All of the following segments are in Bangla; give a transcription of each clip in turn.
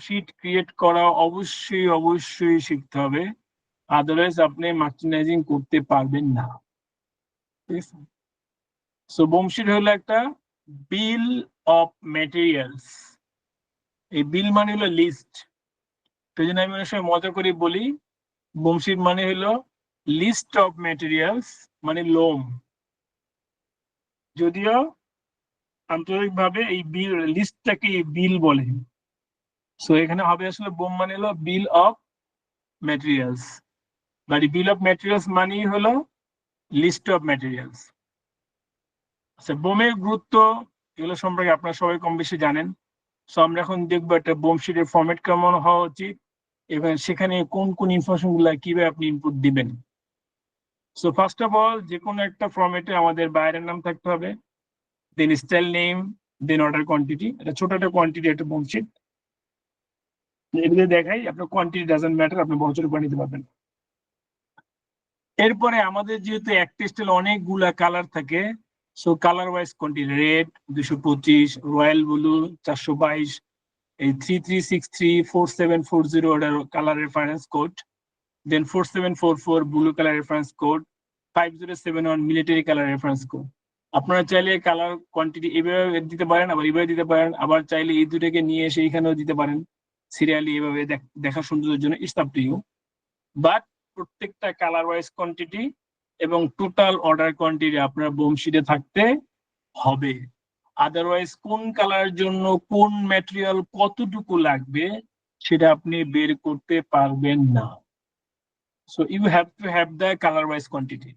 শিট ক্রিয়েট করা অবশ্যই শিখতে হবে, আদারওয়াইজ আপনি মার্চেন্ডাইজিং করতে পারবেন না। ঠিক আছে, সো বোম শিট হলো একটা বিল অফ ম্যাটেরিয়ালস। এই বিল মানে হলো লিস্ট। সেই জন্য আমি অনেক সময় মজা করে বলি বোম শিট মানে হলো লিস্ট অফ ম্যাটেরিয়ালস, মানে লোম। যদিও আন্তরিকভাবে এই বিল লিস্টটাকে বিল বলে। সো এখানে হবে আসলে বোম মানে হলো বিল of materials, but bill of materials মানেই হলো লিস্ট অফ ম্যাটেরিয়ালস। আচ্ছা, বোমের গুরুত্ব এগুলো সম্পর্কে আপনারা সবাই কম বেশি জানেন। সো আমরা এখন দেখবো একটা বোম শিটের ফরম্যাট কেমন হওয়া উচিত এবং সেখানে কোন কোন ইনফরমেশন গুলা কিভাবে আপনি ইনপুট দিবেন। সো ফার্স্ট অফ অল, যে কোনো একটা ফরম্যাটে আমাদের বাইরের নাম থাকতে হবে, দেন স্টাইল নেম, দেন অর্ডার কোয়ান্টিটি। এটা ছোট একটা কোয়ান্টিটি একটা বোম শিট। এগুলো দেখাই, আপনার কোয়ান্টিটি ডাজন্ট ম্যাটার, আপনি বড় ছোট করে নিতে পারবেন। এরপরে আমাদের যেহেতু এক টেক্সটাইল অনেকগুলা কালার থাকে, so colour wise quantity red 225, royal blue 422, এই 33634740 ওটার কালার রেফারেন্স কোড, দেন 4744 blue colour reference code, 5071 military colour reference code. আপনারা চাইলে কালার কোয়ান্টিটি এভাবে দিতে পারেন, আবার এভাবে দিতে পারেন, আবার চাইলে এই দুটোকে নিয়ে এসে এইখানেও দিতে পারেন সিরিয়ালি, এভাবে দেখা সৌন্দর্যের জন্য। It's up to you, but প্রত্যেকটা কালার ওয়াইজ কোয়ান্টিটি এবং টোটাল অর্ডার কোয়ান্টিটি আপনার বোম শিটে থাকতে হবে। আদারওয়াইজ কোন কালার জন্য কোন ম্যাটেরিয়াল কতটুকু লাগবে সেটা আপনি বের করতে পারবেন না। So you have to have the colour wise quantity.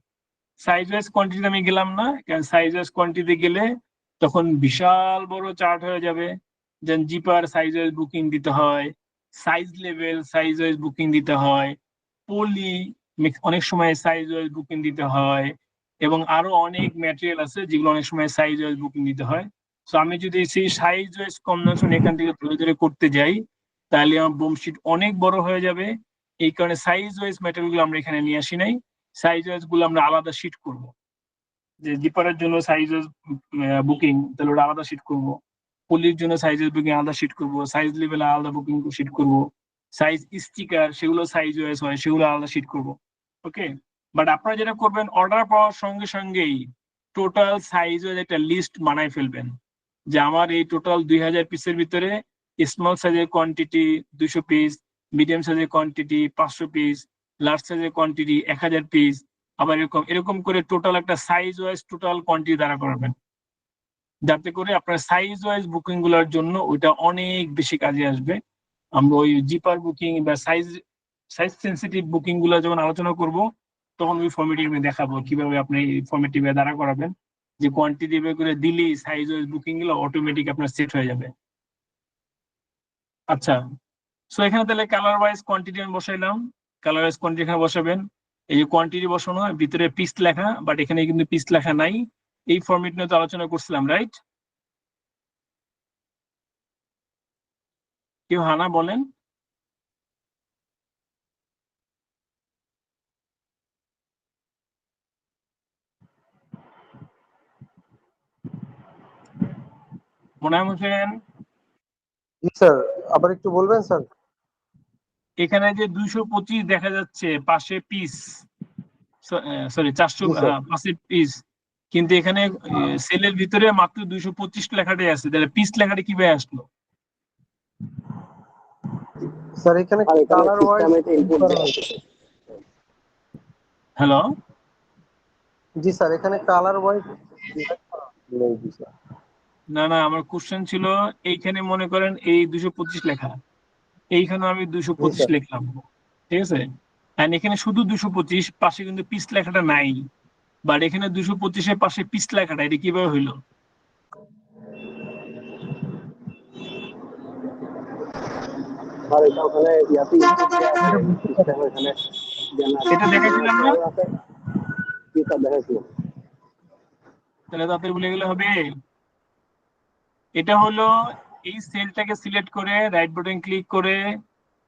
Size wise quantity আমি গেলাম না, কারণ সাইজ ওয়াইজ কোয়ান্টিটি গেলে তখন বিশাল বড় চার্ট হয়ে যাবে। যেন জিপার সাইজ ওয়াইজ বুকিং দিতে হয়, size level size wise booking দিতে হয়, পলি অনেক সময় সাইজ ওয়াইজ বুকিং দিতে হয়, এবং আরো অনেক ম্যাটেরিয়াল আছে যেগুলো অনেক সময় সাইজ ওয়াইজ বুকিং দিতে হয়। তো আমি যদি সেই সাইজ ওয়াইজ কম্বিনেশন এখান থেকে ধরে ধরে করতে যাই, তাহলে আমার বোম শিট অনেক বড় হয়ে যাবে। এই কারণে সাইজ ওয়াইজ ম্যাটেরিয়াল গুলো আমরা এখানে নিয়ে আসি নাই, সাইজ ওয়াইজ গুলো আমরা আলাদা শিট করব। যে জিপারের জন্য সাইজ ওয়াইজ বুকিং, তাহলে ওটা আলাদা শিট করব। পলির জন্য সাইজ ওয়াইজ বুকিং আলাদা শিট করব, সাইজ লেভেল আলাদা বুকিং শিট করব, সাইজ স্টিকার সেগুলো সাইজ ওয়াইজ হয় সেগুলো আলাদা শিট করব। ওকে, বাট আপনারা যেটা করবেন, অর্ডার পাওয়ার সঙ্গে সঙ্গেই টোটাল সাইজ ওয়াইজ একটা লিস্ট বানাই ফেলবেন, যে আমার এই টোটাল 2000 পিসের ভিতরে স্মল সাইজের কোয়ান্টিটি 200 পিস, মিডিয়াম সাইজের কোয়ান্টিটি 500 পিস, লার্জ সাইজের কোয়ান্টিটি 1000 পিস, আবার এরকম এরকম করে টোটাল একটা সাইজ ওয়াইজ টোটাল কোয়ান্টিটি দ্বারা করবেন, যাতে করে আপনার সাইজ ওয়াইজ বুকিং গুলোর জন্য ওইটা অনেক বেশি কাজে আসবে। আমরা ওই জিপার বুকিং বা সাইজ সাইজ সেন্সিটিভ বুকিং গুলো যখন আলোচনা করব, তখন ওই ফর্মেটিভ দেখাবো কিভাবে আপনি এই ফর্মেটিভ দ্বারা করাবেন, যে কোয়ান্টিটি করে দিলেই সাইজ ওয়াইজ বুকিং গুলো অটোমেটিক আপনার সেট হয়ে যাবে। আচ্ছা, সো এখানে তাহলে কালার ওয়াইজ কোয়ান্টিটি আমি বসাইলাম, কালার ওয়াইজ কোয়ান্টিটি এখানে বসাবেন। এই যে কোয়ান্টিটি বসানো, ভিতরে পিস লেখা, বাট এখানে কিন্তু পিস লেখা নাই। এই ফরম্যাট নিয়ে তো আলোচনা করছিলাম, রাইট? কেউ হানা বলেন। মোনায়েম হোসেন, জি স্যার, আবার একটু বলবেন স্যার। এখানে যে 225 দেখা যাচ্ছে পাশে পিস, সরি 400 পাশে পিস, কিন্তু এখানে সেলের ভিতরে মাত্র 225 লেখাটাই আছে, তাহলে পিস লেখাটা কিভাবে আসলো? স্যার এখানে কালার ওয়াইজ ইনপুট করা হয়েছে। হ্যালো, জি স্যার, এখানে কালার ওয়াইজ না না, আমার কোশ্চেন ছিল এইখানে মনে করেন এই 225 লেখা, এইখানে আমি 225 লিখলাম, ঠিক আছে, এন্ড এখানে শুধু 225, পাশে কিন্তু পিস লেখাটা নাই, বাট এখানে 225 এর পাশে পিস লেখাটা, এটা কিভাবে হইলো? এটা দেখাইছিলাম না, তাহলে তাদের বলে গেলে হবে। এটা হলো এই সেলটাকে সিলেক্ট করে রাইট বাটন ক্লিক করে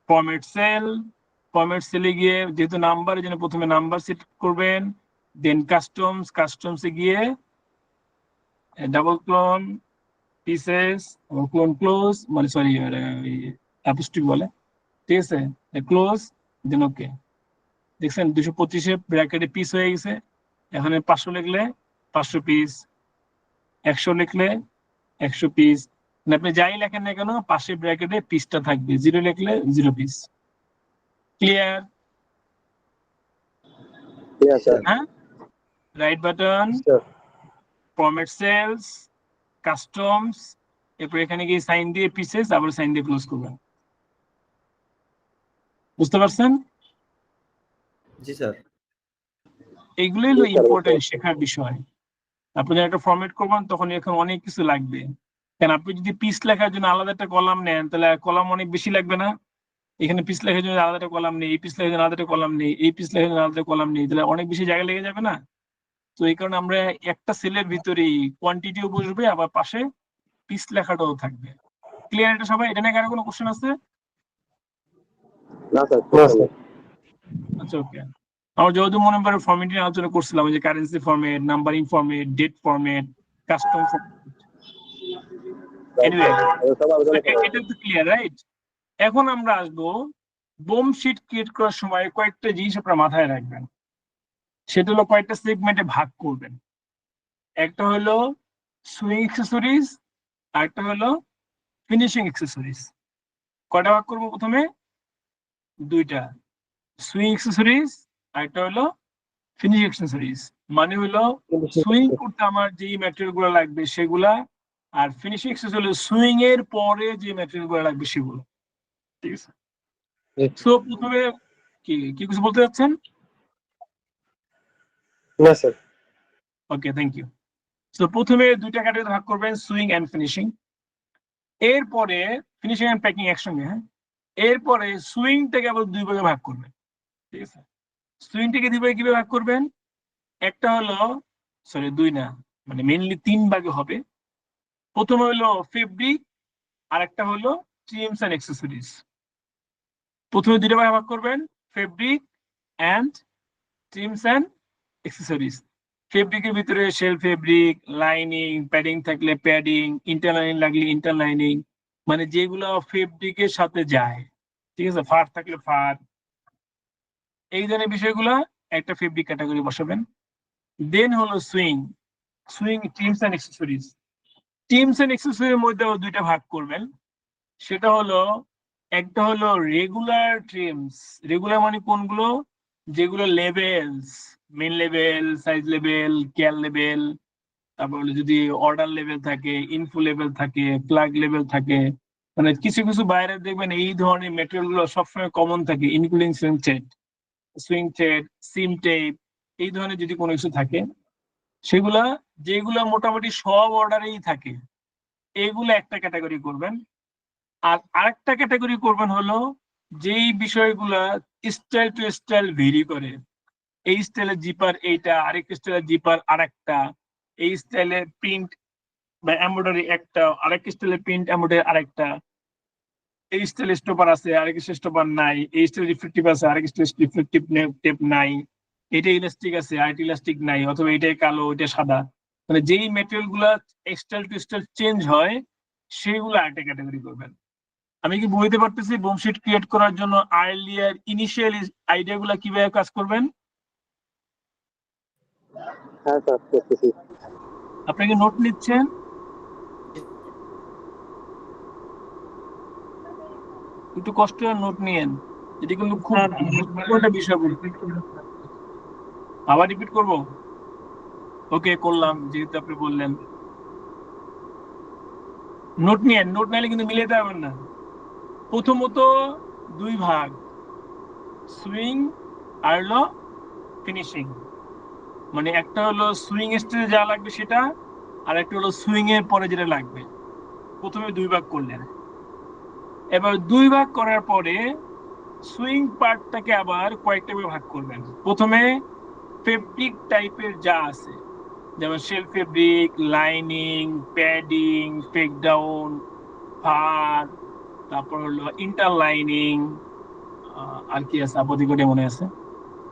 ফরম্যাট সেল, ফরম্যাট সেলে গিয়ে যেহেতু নাম্বার, এই জন্য প্রথমে নাম্বার সিলেক্ট করবেন, দেন কাস্টমসে গিয়ে double clone pieces, clone close, মানে সরি অ্যাপোস্ট্রফি বলে, ঠিক আছে, ক্লোজ দেন ওকে। দেখছেন 225 ব্র্যাকেটে পিস হয়ে গেছে। এখানে 500 লিখলে 500 পিস, 100 লিখলে 100 পিস, আপনি যাই লেখেন না কেন পাশে ব্র্যাকেটে পিসটা থাকবে, 0 লিখলে 0 পিস। ক্লিয়ার? Yes, sir. হ্যাঁ, right button, Sir. Format cells, customs, এরপর এখানে গিয়ে সাইন দিয়ে পিসেস, আবার সাইন দিয়ে ক্লোজ করবেন। বুঝতে পারছেন? জি স্যার। এইগুলোই হলো ইম্পর্টেন্ট শেখার বিষয়। আপনি যখন একটা ফরম্যাট করবেন তখন এখন অনেক কিছু লাগবে, কারণ আপনি যদি পিস লেখার জন্য আলাদা একটা কলাম নেন তাহলে কলাম অনেক বেশি লাগবে না? এখানে পিস লেখার জন্য আলাদা একটা কলাম নেই, এই পিস লেখার জন্য আলাদা একটা কলাম নেই, এই পিস লেখার জন্য আলাদা কলাম নেই, তাহলে অনেক বেশি জায়গা লেগে যাবে না? তো এই কারণে আমরা একটা সেলের ভিতরেই কোয়ান্টিটিও বসবে, আবার পাশে পিস লেখাটাও থাকবে। ক্লিয়ার এটা সবাই? এটা নিয়ে কারো কোনো কোশ্চেন আছে? না স্যার। আচ্ছা, ওকে। আমরা যেহেতু মনে পড়ে ফরম্যাট নিয়ে আলোচনা করছিলাম, যে currency format, numbering format, date format, custom format. Anyway, এটা তো ক্লিয়ার, রাইট? এখন আমরা আসবো বোম শিট ক্রিয়েট করার সময় কয়েকটা জিনিস আপনারা মাথায় রাখবেন। সেটা হলো কয়েকটা সেগমেন্টে ভাগ করবেন। একটা হলো সুইং অ্যাক্সেসরিজ, আর একটা হলো ফিনিশিং অ্যাক্সেসরিজ। কয়টা ভাগ করবো? প্রথমে দুইটা, সুইং অ্যাক্সেসরিজ আর একটা হলো ফিনিশিং অ্যাক্সেসরিজ। মানে হলো সুইং করতে আমার যেই ম্যাটেরিয়াল গুলো লাগবে সেগুলা, আর ফিনিশিং অ্যাক্সেসরিজ হলো সুইং এর পরে যে ম্যাটেরিয়াল গুলো লাগবে সেগুলো, ঠিক আছে? সো প্রথমে কি কি কিছু বলতে যাচ্ছেন? না sir. Okay, thank you. So প্রথমে দুইটা ক্যাটাগরি ভাগ করবেন, সুইং এন্ড ফিনিশিং। এরপরে ফিনিশিং এন্ড প্যাকিং একসঙ্গে, হ্যাঁ। এরপরে সুইংটাকে আবার দুই ভাগে ভাগ করবেন, ঠিক আছে? সুইংটাকে দুই ভাগে কিভাবে ভাগ করবেন? একটা হলো, সরি দুই না, মানে মেইনলি 3 ভাগে হবে। প্রথমে হলো ফেব্রিক, আর একটা হলো ট্রিমস এন্ড অ্যাক্সেসরিজ। প্রথমে দুইটা ভাগে ভাগ করবেন, fabric and trims and accessories. ফেব্রিকের ভিতরে শেল ফেব্রিক, লাইনিং, প্যাডিং থাকলে প্যাডিং, ইন্টারলাইনিং লাগলে ইন্টারলাইনিং, মানে যেগুলো ফেব্রিকের সাথে যায়, ঠিক আছে? ফার থাকলে ফার, এই ধরনের বিষয়গুলো একটা ফেব্রিক ক্যাটাগরি বসাবেন। দেন হলো sewing, trims and accessories. Trims and অ্যাক্সেসরিজের মধ্যেও দুইটা ভাগ করবেন। সেটা হলো, একটা হলো রেগুলার ট্রিমস। রেগুলার মানে কোনগুলো? যেগুলো levels, main level, size level, care level, তারপর যদি অর্ডার লেভেল থাকে, ইনফো লেভেল থাকে, প্লাগ লেভেল থাকে, মানে কিছু কিছু বাইরে দেখবেন এই ধরনের মেটেরিয়াল গুলো সবসময় কমন থাকে, ইনক্লুডিং সুইং থ্রেড, সিম টেপ, এই ধরনের যদি কোনো কিছু থাকে, সেগুলা যেগুলা মোটামুটি সব অর্ডারেই থাকে, এইগুলো একটা ক্যাটাগরি করবেন। আর আরেকটা ক্যাটাগরি করবেন হলো যেই বিষয়গুলা স্টাইল টু স্টাইল ভেরি করে। এই স্টাইলের জিপার এইটা, আরেক স্টাইলের জিপার আরেকটা, এই স্টাইলের প্রিন্ট বা এমব্রয়ডারি একটা, আরেক স্টাইলের প্রিন্ট এমব্রয়ডারি আরেকটা, এই স্টাইল স্টপার আছে, আরেক স্টপার নাই, এই স্টাইল রিফ্লেক্টিভ আছে, আরেক স্টাইল রিফ্লেক্টিভ টেপ নাই, এটা ইলাস্টিক আছে, আরেকটা ইলাস্টিক নাই, অথবা এটাই কালো এটা সাদা, মানে যেই ম্যাটেরিয়াল গুলা স্টাইল টু স্টাইল চেঞ্জ হয় সেগুলো আরেকটা ক্যাটাগরি করবেন। আমি কি বুঝতে পারতেছি বোম শিট ক্রিয়েট করার জন্য আর্লিয়ার ইনিশিয়াল আইডিয়া গুলা কিভাবে কাজ করবেন? হ্যাঁ স্যার, করতেছি। আপনি কি নোট নিচ্ছেন? একটু কষ্ট করে নোট নিয়েন, এটি কিন্তু খুব একটা বিষয় বলতে। আবার রিপিট করব? ওকে, করলাম, যেহেতু আপনি বললেন। নোট নিয়েন, নোট নাইলে কিন্তু মিলাতে পারবেন না। প্রথমত দুই ভাগ, সুইং আর হলো ফিনিশিং। মানে একটা হলো সুইং স্টেজে যা লাগবে সেটা, আর একটা হলো সুইং এর পরে যেটা লাগবে। প্রথমে দুই ভাগ করলেন। এবার দুই ভাগ করার পরে সুইং পার্টটাকে আবার কয়েকটা ভাগ করবেন। প্রথমে ফেব্রিক টাইপের যা আছে, যেমন shell fabric, lining, padding, fake down, fur, তারপর হলো ইন্টারলাইনিং, আর কি আছে আপাতত মনে আছে,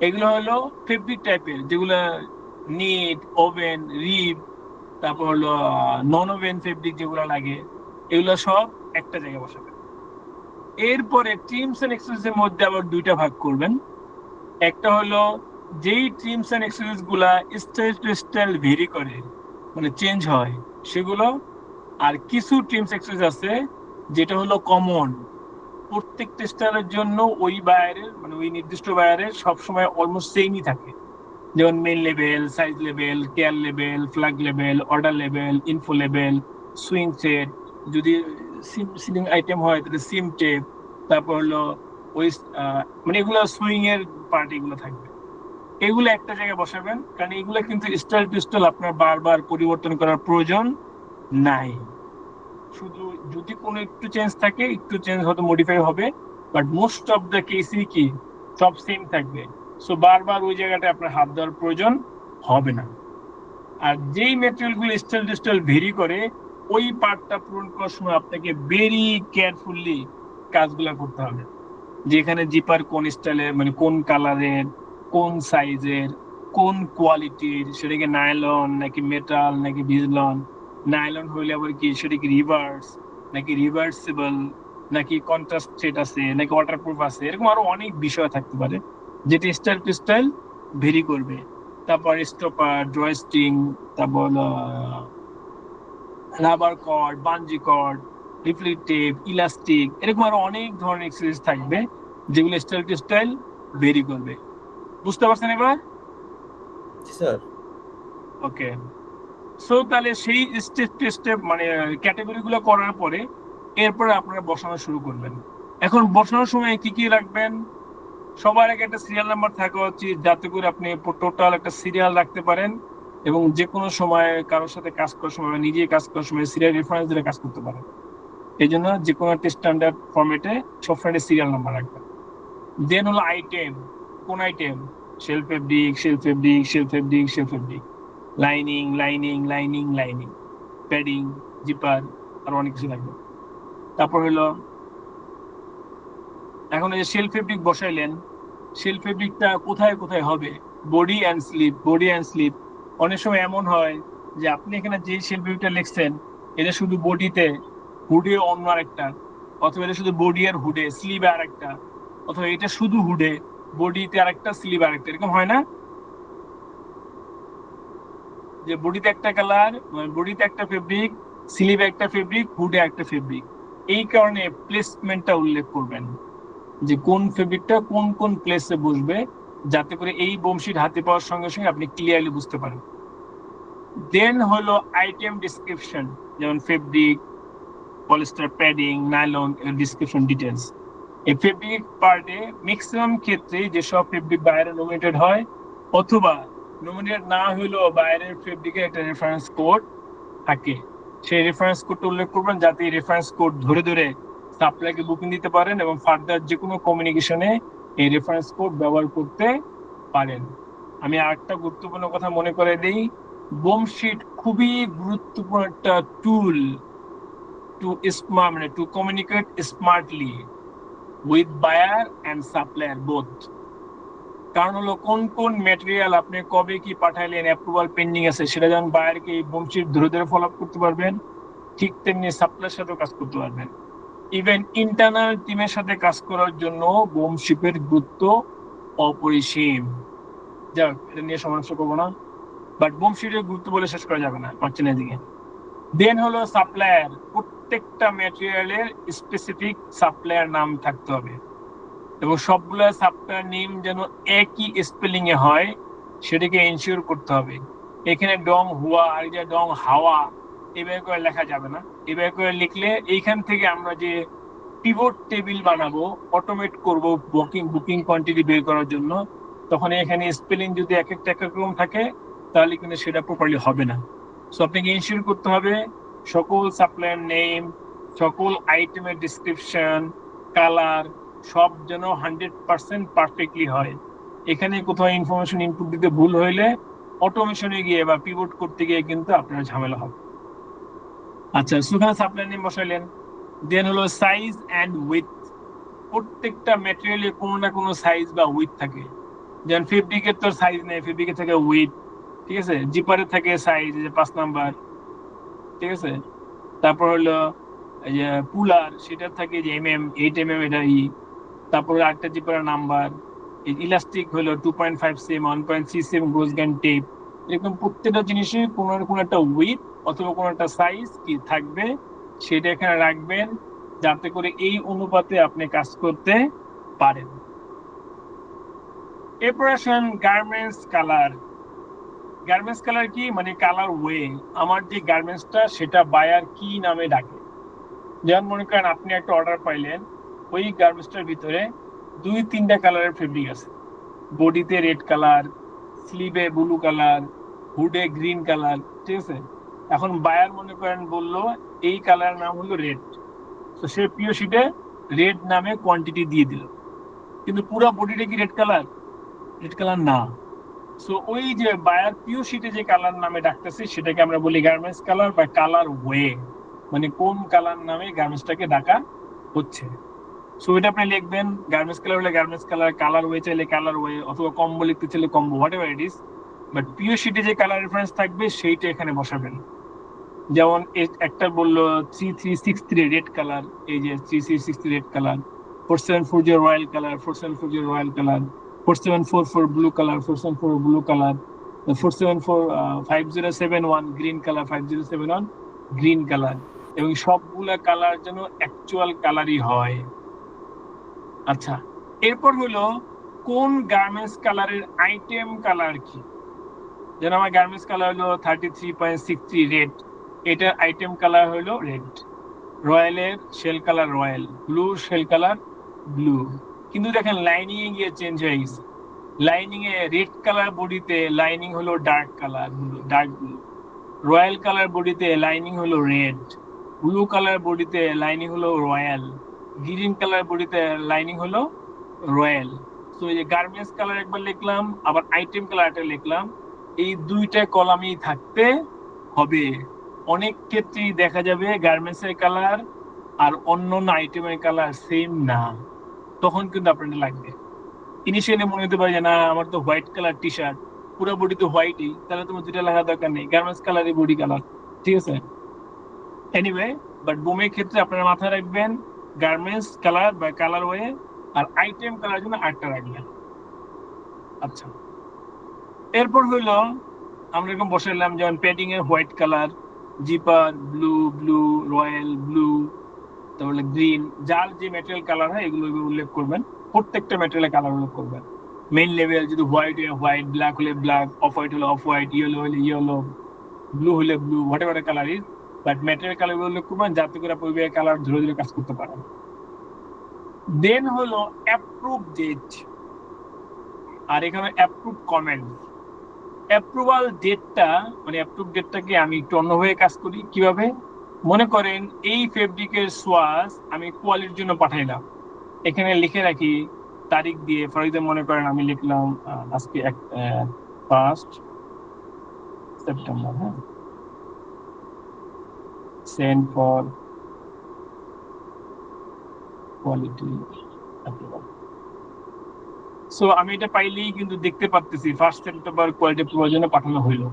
এগুলো হলো ফেব্রিক টাইপের, যেগুলো নিট, ওভেন, রিব, তারপর হলো নন ওভেন ফেব্রিক যেগুলো লাগে, এগুলো সব একটা জায়গায় বসাবেন। এরপরে ট্রিমস এন্ড এক্সেসরিজের মধ্যে আবার দুইটা ভাগ করবেন। একটা হলো যেই ট্রিমস এন্ড এক্সেসরিজ গুলা স্টাইল টু স্টাইল ভেরি করে, মানে চেঞ্জ হয় সেগুলো। আর কিছু ট্রিমস এক্সেসরিজ আছে যেটা হলো কমন, প্রত্যেকটা স্টাইলের জন্য ওই বায়ারের, মানে ওই নির্দিষ্ট বায়ারের সবসময় অলমোস্ট সেমই থাকে। যেমন main level, size level, care level, flag level, order level, info level, swing set, যদি সিলিং আইটেম হয় তাহলে সিম টেপ, তারপর হলো ওই মানে এগুলো সুইং এর পার্ট এগুলো থাকবে। এগুলো একটা জায়গায় বসাবেন, কারণ এগুলো কিন্তু স্টাইল টু স্টাইল আপনার বারবার পরিবর্তন করার প্রয়োজন নাই। শুধু যদি কোনো একটু চেঞ্জ থাকে, একটু চেঞ্জ হয়তো মডিফাই হবে, বাট মোস্ট অফ দ্য কেসই কি সব সেম থাকবে। সো বারবার ওই জায়গাটা আপনার হাত দেওয়ার প্রয়োজন হবে না। আর যেই মেটেরিয়াল গুলো স্টাইল টু স্টাইল ভেরি করে, ওই পার্টটা পূরণ করার সময় আপনাকে ভেরি কেয়ারফুলি কাজগুলো করতে হবে। যেখানে জিপার কোন স্টাইলের, মানে কোন কালারের, কোন সাইজের, কোন কোয়ালিটির, সেটা কি নাইলন নাকি মেটাল নাকি ভিজলন, নাইলন হইলে আবার কি সেটা কি রিভার্স নাকি রিভার্সিবল, নাকি কন্ট্রাস্ট সেট আছে নাকি ওয়াটারপ্রুফ আছে, এরকম আরো অনেক বিষয় থাকতে পারে যেটা স্টাইল টু স্টাইল ভেরি করবে। তারপর স্টপার, জয়স্টিং, তারপর rubber cord, bungee cord, reflective, elastic, এরকম আরো অনেক ধরনের এক্সারসাইজ থাকবে যেগুলো স্টাইল টু স্টাইল ভেরি করবে। বুঝতে পারছেন এবার? জি স্যার। ওকে। সো তাহলে সেই স্টেপ টু স্টেপ মানে ক্যাটাগরি গুলো করার পরে এরপরে আপনারা বসানো শুরু করবেন। এখন বসানোর সময় কি কি রাখবেন? সবার আগে একটা সিরিয়াল নাম্বার থাকা উচিত, যাতে করে আপনি টোটাল একটা সিরিয়াল রাখতে পারেন এবং যে কোনো সময় কারোর সাথে কাজ করার সময় বা নিজে কাজ করার সময় সিরিয়াল রেফারেন্স দিলে কাজ করতে পারেন। এই জন্য যে কোনো একটা স্ট্যান্ডার্ড ফরম্যাটে সফটওয়্যারে সিরিয়াল নাম্বার রাখবেন। দেন হলো আইটেম, কোন item? Shell fabric, shell fabric, shell fabric, shell fabric, lining, lining, lining, lining, padding, zipper, আর অনেক কিছু থাকবে। তারপর হলো এখন এই যে শেল ফেব্রিক বসাইলেন, শেল ফেব্রিকটা কোথায় কোথায় হবে? Body and sleeve, body and sleeve. অনেক সময় এমন হয় যে আপনি এখানে যে শেল ফেব্রিকটা লিখছেন এটা শুধু বডিতে, হুডে অন্য আরেকটা, অথবা এটা শুধু বডি আর হুডে, স্লিভে আরেকটা, অথবা এটা শুধু হুডে, বডিতে আরেকটা, স্লিভ আরেকটা, এরকম হয় না? যে বডিতে একটা কালার, বডিতে একটা ফেব্রিক, স্লিভে একটা ফেব্রিক, হুডে একটা ফেব্রিক। এই কারণে প্লেসমেন্টটা উল্লেখ করবেন যে কোন ফেব্রিকটা কোন কোন প্লেসে বসবে, যাতে করে এই বোমশিট হাতে পাওয়ার সঙ্গে সঙ্গে আপনি ক্লিয়ারলি বুঝতে পারেন। দেন হলো আইটেম ডিসক্রিপশন, যেমন fabric, polyester, padding, nylon, description details. এই ফেব্রিক পার্টে ম্যাক্সিমাম ক্ষেত্রে যেসব ফেব্রিক বাইরে নমিনেটেড হয়, অথবা নমিনেটেড না হলেও বাইরের ফেব্রিকের একটা রেফারেন্স কোড থাকে, সেই রেফারেন্স কোডটা উল্লেখ করবেন, যাতে এই রেফারেন্স কোড ধরে ধরে সাপ্লাইকে বুকিং দিতে পারেন এবং ফার্দার যে কোনো কমিউনিকেশনে এই রেফারেন্স কোড ব্যবহার করতে পারেন। আমি আরেকটা গুরুত্বপূর্ণ কথা মনে করে দিই, বোমশিট খুবই গুরুত্বপূর্ণ একটা টুল টু স্মার্ট, মানে to communicate smartly with buyer and supplier both. কারণ হলো কোন কোন ম্যাটেরিয়াল আপনি কবে কি পাঠাইলেন, অ্যাপ্রুভাল পেন্ডিং আছে, সেটা যেমন বায়ারকে এই বোমশিট ধরে ধরে ফলো আপ করতে পারবেন, ঠিক তেমনি সাপ্লাইয়ের সাথেও কাজ করতে পারবেন। ইভেন ইন্টারনাল টিমের সাথে কাজ করার জন্য বোমশিপের গুরুত্ব অপরিসীম। যাক, এটা নিয়ে সমস্যা করবো না, বাট বোমশিটের গুরুত্ব বলে শেষ করা যাবে না মার্চেন্টের দিকে। দেন হলো সাপ্লায়ার, প্রত্যেকটা ম্যাটেরিয়ালের স্পেসিফিক সাপ্লায়ার নাম থাকতে হবে এবং সবগুলা সাপ্লায়ার নেম যেন একই স্পেলিং এ হয় সেটাকে এনশিওর করতে হবে। এখানে ডং হুয়া আর যে ডং হাওয়া এভাবে করে লেখা যাবে না। এভাবে করে লিখলে এইখান থেকে আমরা যে পিভট টেবিল বানাবো, অটোমেট করব বুকিং বুকিং কোয়ান্টিটি বের করার জন্য, তখন এখানে স্পেলিং যদি এক একটা এক এক রকম থাকে তাহলে কিন্তু সেটা প্রপারলি হবে না। সো আপনাকে ইনশিওর করতে হবে সকল সাপ্লায়ার নেম, সকল আইটেমের ডিসক্রিপশন, কালার, সব যেন 100% পারফেক্টলি হয়। এখানে কোথাও ইনফরমেশন ইনপুট দিতে ভুল হইলে অটোমেশনে গিয়ে বা পিভট করতে গিয়ে কিন্তু আপনার ঝামেলা হবে। আচ্ছা, সেখানে সাপ্লায়ার নেম বসাইলেন। দেন হলো সাইজ অ্যান্ড উইথ, প্রত্যেকটা ম্যাটেরিয়ালে কোনো না কোনো সাইজ বা উইথ থাকে। যেমন ফেব্রিকের তো সাইজ নেই, ফেব্রিকের থাকে উইথ, ঠিক আছে। জিপারের থাকে সাইজ, 5 নাম্বার, ঠিক আছে। তারপর হলো পুলার সেটা থাকে যে mm 8 mm এটা তারপরে আরেকটা জিপারের নাম্বার, ইলাস্টিক হলো 2.5 cm 1.3 cm গোজ গ্যান টেপ, এরকম প্রত্যেকটা জিনিসের কোনো না কোনো একটা উইথ অথবা কোনো একটা সাইজ কি থাকবে, সেটা এখানে রাখবেন যাতে করে এই অনুপাতে আপনি কাজ করতে পারেন। এরপর আসেন গার্মেন্টস কালার। গার্মেন্টস কালার কি মানে কালার ওয়ে, আমার যে গার্মেন্টসটা সেটা বায়ার কি নামে ডাকে। যেমন মনে করেন আপনি একটা অর্ডার পাইলেন, ওই গার্মেন্টসটার ভিতরে 2-3টা কালারের ফেব্রিক আছে, বডিতে রেড কালার, স্লিভে ব্লু কালার, হুডে গ্রিন কালার, ঠিক আছে। এখন বায়ার মনে করেন বললো এই কালার নাম হলো রেড, তো সে পিও শিটে রেড নামে কোয়ান্টিটি দিয়ে দিল, কিন্তু পুরো বডিটা কি রেড কালার? রেড কালার না। সো ওই যে বায়ার পিও শিটে যে কালার নামে ডাকতেছে সেটাকে আমরা বলি গার্মেন্টস কালার বা কালার ওয়ে, মানে কোন কালার নামে গার্মেন্টসটাকে ডাকা হচ্ছে। সো এটা আপনি লিখবেন গার্মেন্টস কালার হলে গার্মেন্টস কালার, কালার ওয়ে চাইলে কালার ওয়ে, অথবা কম্বো লিখতে চাইলে combo, whatever it is, but PO শিটে যে কালার রেফারেন্স থাকবে সেইটা এখানে বসাবেন। যেমন একটা বললো 3363 রেড কালার, এই যে 3363 red colour, 4740 royal colour, 4740 royal colour, 4744 blue colour, 4744 blue colour, 5071 green colour, 5071 green colour, এবং সবগুলা কালার যেন অ্যাকচুয়াল কালারই হয়। আচ্ছা, এরপর হলো কোন গার্মেন্টস কালারের আইটেম কালার কি। যেন আমার গার্মেন্টস কালার হলো 33.63 রেড, এটার আইটেম কালার হলো রেড। রয়্যালের shell colour royal, blue shell colour blue. কিন্তু দেখেন লাইনিং এ গিয়ে চেঞ্জ হয়ে গেছে, লাইনিং এ রেড কালার বডিতে লাইনিং হলো dark colour blue, dark blue. Royal colour বডিতে লাইনিং হলো রেড, ব্লু কালার বডিতে লাইনিং হলো রয়্যাল, গ্রিন কালার বডিতে লাইনিং হলো রয়্যাল। তো এই যে গার্মেন্টস কালার একবার লিখলাম, আবার আইটেম কালারটা লিখলাম, এই দুইটা কলামই থাকতে হবে। অনেক ক্ষেত্রেই দেখা যাবে গার্মেন্টস এর কালার আর অন্য আইটেমের কালার সেম না, তখন কিন্তু আপনার লাগবে। ইনিশিয়ালি মনে হতে পারে যে না আমার তো হোয়াইট কালার টি শার্ট, পুরো বডি তো হোয়াইটই, তাহলে তোমার দুইটা লাগার দরকার নেই, গার্মেন্টস কালারই বডি কালার, ঠিক আছে। এনিওয়ে, বাট বোমের ক্ষেত্রে আপনারা মাথায় রাখবেন গার্মেন্টস কালার বা কালার ওয়ে, আর আইটেম কালার জন্য আটটা রাখবেন। আচ্ছা, এরপর হইলো আমরা এরকম বসাইলাম যেমন প্যাডিং এর white colour, zipper blue, blue royal blue, তারপরে গ্রিন, যার যে ম্যাটেরিয়াল কালার হয় এগুলো উল্লেখ করবেন, প্রত্যেকটা ম্যাটেরিয়ালের কালার উল্লেখ করবেন। মেইন লেভেল যদি হোয়াইট হলে হোয়াইট, ব্ল্যাক হলে ব্ল্যাক, অফ হোয়াইট হলে অফ হোয়াইট, ইয়েলো হলে ইয়েলো, ব্লু হলে blue, what ever colour is, but material colour উল্লেখ করবেন যাতে করে আপনি কালার ধরে ধরে কাজ করতে পারেন। দেন হলো অ্যাপ্রুভ ডেট, আর এখানে অ্যাপ্রুভ কমেন্ট। অ্যাপ্রুভাল ডেটটা মানে অ্যাপ্রুভ ডেটটাকে আমি একটু অন্যভাবে কাজ করি। কিভাবে? মনে করেন এই ফেব্রিকের সোয়াস আমি কোয়ালিটির জন্য পাঠাইলাম, এখানে লিখে রাখি তারিখ দিয়ে, ফর এক্সাম্পল মনে করেন আমি লিখলাম আজকে 1 সেপ্টেম্বর, হ্যাঁ, send for quality approval. So আমি এটা পাইলেই কিন্তু দেখতে পারতেছি 1 সেপ্টেম্বর কোয়ালিটি অ্যাপ্রুভাল জন্য পাঠানো হইলো,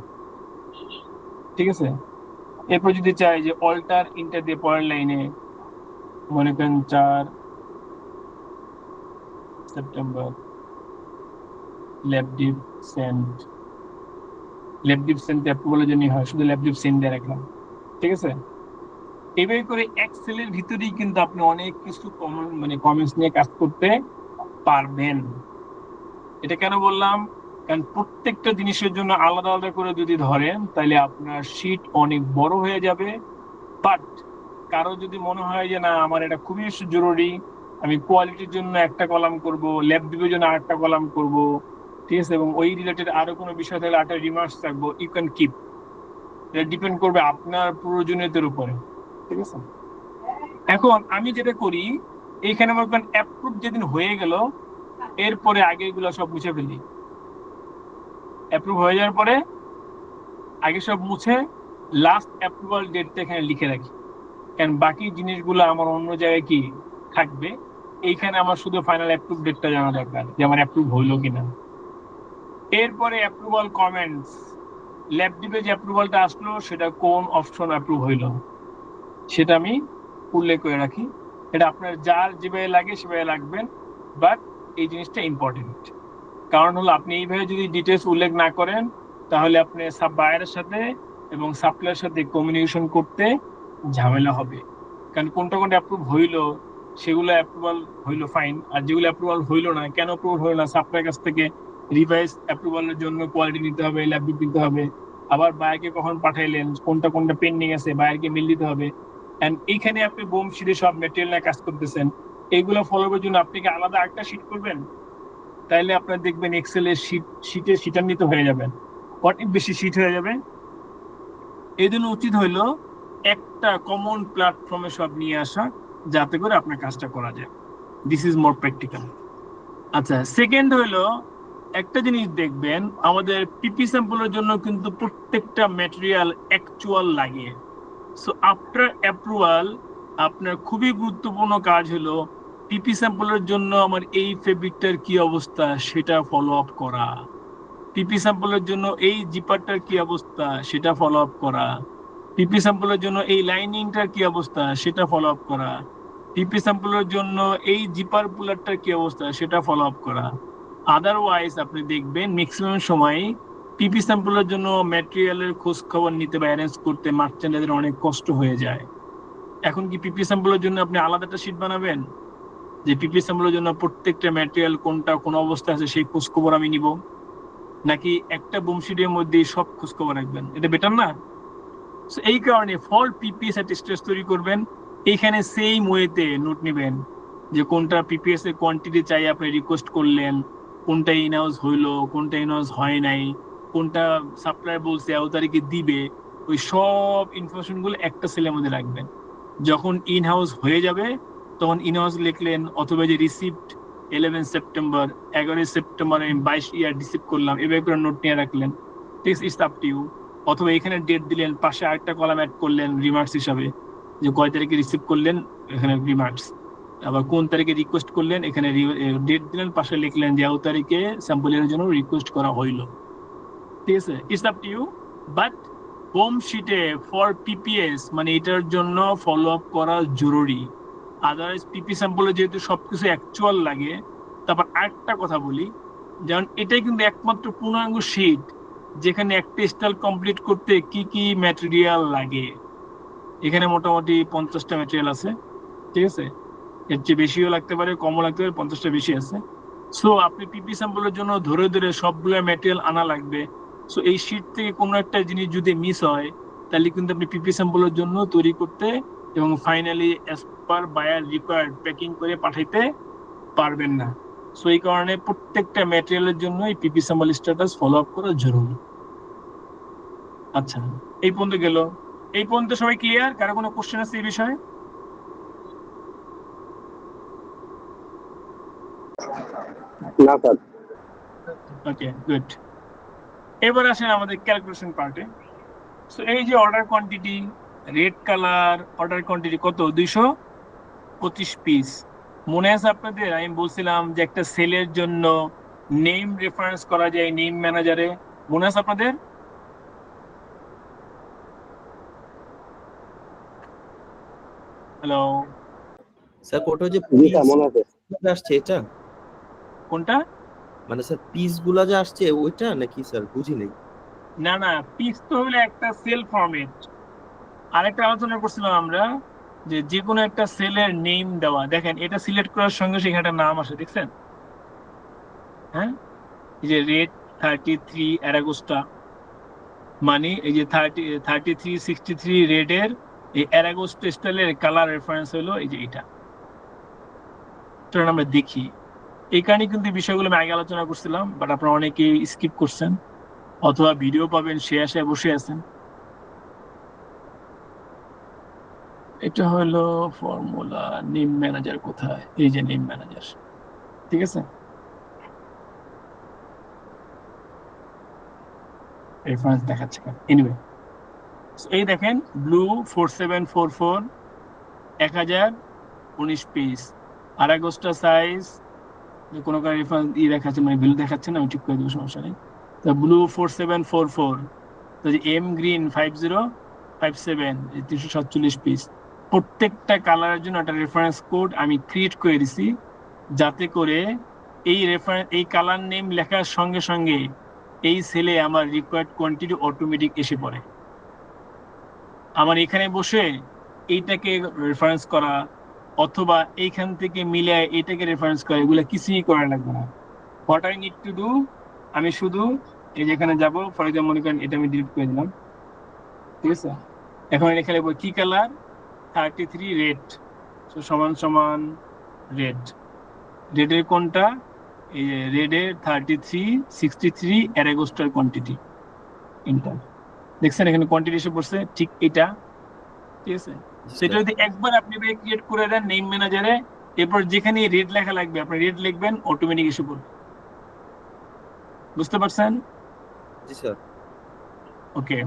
ঠিক আছে। এরপর যদি চাই যে অল্টার ইন্টার দিয়ে পরের লাইনে মনে করেন 4 সেপ্টেম্বর ল্যাবডিপ সেন্ড, ল্যাবডিপ সেন্ড অ্যাপ্রুভালের জন্য হয়, শুধু ল্যাবডিপ সেন্ড দিয়ে রাখলাম, ঠিক আছে। এইভাবে করে এক্সেলের ভিতরেই কিন্তু আপনি অনেক কিছু কমেন্টস নিয়ে কাজ করতে পারবেন। এটা কেন বললাম? কারণ প্রত্যেকটা জিনিসের জন্য আলাদা আলাদা করে যদি ধরেন তাহলে আপনার শীট অনেক বড় হয়ে যাবে। বাট কারো যদি মনে হয় যে না আমার এটা খুবই জরুরি, আমি কোয়ালিটির জন্য একটা কলাম করব, ল্যাব ডিপের জন্য আরেকটা কলাম করব, ঠিক আছে, এবং ওই রিলেটেড আরো কোনো বিষয় থাকলে আরেকটা রিমার্কস রাখবো, ইউ ক্যান কিপ। এটা ডিপেন্ড করবে আপনার প্রয়োজনীয়তার উপরে, ঠিক আছে। এখন আমি যেটা করি, এইখানে মনে করেন অ্যাপ্রুভ যেদিন হয়ে গেল এরপরে আগে এগুলো সব মুছে ফেলি। অ্যাপ্রুভ হয়ে যাওয়ার পরে আগে সব মুছে লাস্ট অ্যাপ্রুভাল ডেটটা এখানে লিখে রাখি, কারণ বাকি জিনিসগুলো আমার অন্য জায়গায় কি থাকবে, এইখানে আমার শুধু ফাইনাল অ্যাপ্রুভ ডেটটা জানা দরকার যে আমার অ্যাপ্রুভ হইলো কিনা। এরপরে অ্যাপ্রুভাল কমেন্টস, ল্যাব ডিপে যে অ্যাপ্রুভালটা আসলো সেটা কোন অপশন অ্যাপ্রুভ হইলো সেটা আমি উল্লেখ করে রাখি, এটা আপনার যার যেভাবে লাগে সেভাবে লাগবেন, বাট এই জিনিসটা ইম্পর্টেন্ট। কারণ হলো আপনি এইভাবে যদি ডিটেলস উল্লেখ না করেন তাহলে আপনি সাব বায়ারের সাথে এবং সাপ্লাইয়ের সাথে কমিউনিকেশন করতে ঝামেলা হবে। কারণ কোনটা কোনটা অ্যাপ্রুভ হইলো সেগুলো অ্যাপ্রুভাল হইলো ফাইন, আর যেগুলো অ্যাপ্রুভাল হইলো না কেন অ্যাপ্রুভাল হইলো না, সাপ্লাইয়ের কাছ থেকে রিভাইস অ্যাপ্রুভালের জন্য কোয়ালিটি নিতে হবে, ল্যাব দিতে হবে, আবার বায়ারকে কখন পাঠাইলেন, কোনটা কোনটা পেন্ডিং আছে বায়ারকে মিল দিতে হবে। এন্ড এইখানে আপনি বোম শিটে সব মেটেরিয়াল নিয়ে কাজ করতেছেন, এইগুলো ফলো করার জন্য আপনি কি আলাদা একটা শিট করবেন? তাইলে আপনার দেখবেন এক্সেলের শিটে শিটান্বিত হয়ে যাবেন, অনেক বেশি শিট হয়ে যাবে। এই জন্য উচিত হইলো একটা কমন প্ল্যাটফর্মে সব নিয়ে আসা, যাতে করে আপনার কাজটা করা যায়। This is more practical. আচ্ছা, সেকেন্ড হইলো একটা জিনিস দেখবেন, আমাদের পিপি স্যাম্পলের জন্য কিন্তু প্রত্যেকটা ম্যাটেরিয়াল অ্যাকচুয়াল লাগে। সো আফটার অ্যাপ্রুভাল আপনার খুবই গুরুত্বপূর্ণ কাজ হলো পিপি স্যাম্পলের জন্য আমার এই ফেব্রিকটার কি অবস্থা সেটা ফলো আপ করা, পিপি স্যাম্পলের জন্য এই জিপারটার কি অবস্থা সেটা ফলো আপ করা, পিপি স্যাম্পলের জন্য এই লাইনিংটার কি অবস্থা সেটা ফলো আপ করা, পিপি স্যাম্পলের জন্য এই জিপার পুলারটার কি অবস্থা সেটা ফলো আপ করা। আদারওয়াইজ আপনি দেখবেন ম্যাক্সিমাম সময় পিপি স্যাম্পলের জন্য ম্যাটেরিয়ালের খোঁজ খবর নিতে বা অ্যারেঞ্জ করতে মার্চেন্ডাইজের অনেক কষ্ট হয়ে যায়। এখন কি পিপি স্যাম্পলের জন্য আপনি আলাদা একটা শিট বানাবেন যে পিপি স্যাম্পলের জন্য প্রত্যেকটা ম্যাটেরিয়াল কোনটা কোন অবস্থায় আছে সেই খোঁজ খবর আমি নিব, নাকি একটা বোম শিটের মধ্যে সব খোঁজ খবর রাখবেন? এটা বেটার না? এই কারণে ফল পিপিএস স্ট্রেস তৈরি করবেন, এইখানে সেই ওয়েতে নোট নেবেন যে কোনটা পিপিএস এর কোয়ান্টিটি চাই আপনি রিকোয়েস্ট করলেন, কোনটা ইনহাউস হইলো, কোনটা ইনহাউস হয় নাই, কোনটা সাপ্লায়ার বলছে এত তারিখে দিবে, ওই সব ইনফরমেশন গুলো একটা সেলের মধ্যে রাখবেন। যখন ইনহাউস হয়ে যাবে তখন ইনহাউস লিখলেন, অথবা যে রিসিপ্ট 11 সেপ্টেম্বর 11 সেপ্টেম্বর আমি 22 ইয়ার রিসিভ করলাম, এভাবে করে নোট নিয়ে রাখলেন। ঠিক ইটস আপ টু ইউ। অথবা এখানে ডেট দিলেন, পাশে আরেকটা কলাম অ্যাড করলেন রিমার্কস হিসাবে, যে কয় তারিখে রিসিভ করলেন এখানে রিমার্কস, আবার কোন তারিখে রিকোয়েস্ট করলেন এখানে ডেট দিলেন, পাশে লিখলেন যে এত তারিখে স্যাম্পলের জন্য রিকোয়েস্ট করা হইলো। ঠিক আছে, it's up to you. But BOM শিটে ফর পিপিএস মানে এটার জন্য ফলো আপ করা জরুরি। আদারওয়াইজ পিপি স্যাম্পলে যেহেতু সবকিছু অ্যাকচুয়াল লাগে, তারপর আরেকটা কথা বলি, যেমন এটাই কিন্তু একমাত্র পূর্ণাঙ্গ শিট যেখানে একটা স্টাইল কমপ্লিট করতে কি কি ম্যাটেরিয়াল লাগে। এখানে মোটামুটি 50টা ম্যাটেরিয়াল আছে, ঠিক আছে, এর চেয়ে বেশিও লাগতে পারে কমও লাগতে পারে, 50টা বেশি আছে। সো আপনি পিপি স্যাম্পলের জন্য ধরে ধরে সবগুলো ম্যাটেরিয়াল আনা লাগবে। সো এই শিট থেকে কোনো একটা জিনিস যদি মিস হয় তাহলে কিন্তু আপনি পিপি স্যাম্পলের জন্য তৈরি করতে এবং finally as per buyer required packing করে পাঠাইতে পারবেন না। সো এই কারণে প্রত্যেকটা ম্যাটেরিয়ালের জন্য এই PP sample status follow up করা জরুরি। আচ্ছা, এই পর্যন্ত গেল। এই পর্যন্ত সবাই ক্লিয়ার? কারো কোনো কোশ্চেন আছে এই বিষয়ে? না স্যার। ওকে, গুড। এবার আসেন আমাদের ক্যালকুলেশন পার্টে। সো এই যে order quantity, red colour order quantity কত? 225 পিস। মনে আছে আপনাদের আমি বলছিলাম যে একটা সেলের জন্য নেম রেফারেন্স করা যায় নেম ম্যানেজারে, মনে আছে আপনাদের? হ্যালো স্যার ওটা যে জি স্যার, মনে আছে। আসছে এটা, কোনটা? মানে স্যার পিস গুলা যে আসছে ওইটা নাকি স্যার বুঝি নাই। না না, পিস তো হলো একটা সেল ফরম্যাট। আরেকটা আলোচনা করছিলাম আমরা যে যে কোনো একটা সেলের নেম দেওয়া। দেখেন এটা সিলেক্ট করার সঙ্গে সঙ্গে একটা নাম আসে, দেখছেন? হ্যাঁ, এই যে রেড 33 অ্যারাগোস্টা, মানে এই যে 3363 রেডের এই অ্যারাগোস্টা স্টাইলের কালার রেফারেন্স হলো এই যে এটা। আমরা দেখি এই কারণে কিন্তু বিষয়গুলো আমি আগে আলোচনা করছিলাম, বাট আপনারা অনেকেই স্কিপ করছেন অথবা ভিডিও পাবেন সে আশায় বসে আছেন। এটা হলো ফর্মুলা নেম ম্যানেজার কোথায়? এই যে নেম ম্যানেজার, ঠিক আছে, রেফারেন্স দেখাচ্ছে কেন? এনিওয়ে, এই দেখেন ব্লু 4744 1019 পিস, আরাগোস্টা সাইজ কোনো কারণে রেফারেন্স ই দেখাচ্ছে, মানে ভ্যালু দেখাচ্ছে না, আমি ঠিক করে দেবো, সমস্যা নেই। তো ব্লু 4744, তো যে এম গ্রিন 5057 347 পিস, প্রত্যেকটা কালারের জন্য একটা রেফারেন্স কোড আমি ক্রিয়েট করে দিছি, যাতে করে এই কালার নেম লেখার সঙ্গে সঙ্গে এই সেলে আমার রিকোয়ার্ড কোয়ান্টিটি অটোমেটিক এসে পড়ে। আমার এখানে বসে এইটাকে রেফারেন্স করা অথবা এইখান থেকে মিলে এইটাকে রেফারেন্স করা, এগুলো কিছুই করা লাগবে না। What I need to do, আমি শুধু এই যেখানে যাব, ফর এক্সাম্পল মনে করেন এটা আমি ডিলিট করে দিলাম, ঠিক আছে। এখন এখানে লিখবো কি কালার, 33 রেড, সমান সমান রেড। রেডের কোনটা, এই যে রেডের 3363 অ্যারাগোস্টার কোয়ান্টিটি, ইন্টার। দেখছেন এখানে কোয়ান্টিটি এসে পড়ছে, ঠিক এটা, ঠিক আছে। সেটা যদি একবার আপনি ক্রিয়েট করে দেন নেম ম্যানেজারে, এরপর যেখানে রেড লেখা লাগবে আপনি রেড লিখবেন, অটোমেটিক এসে পড়বে। বুঝতে পারছেন? জি স্যার। ওকে,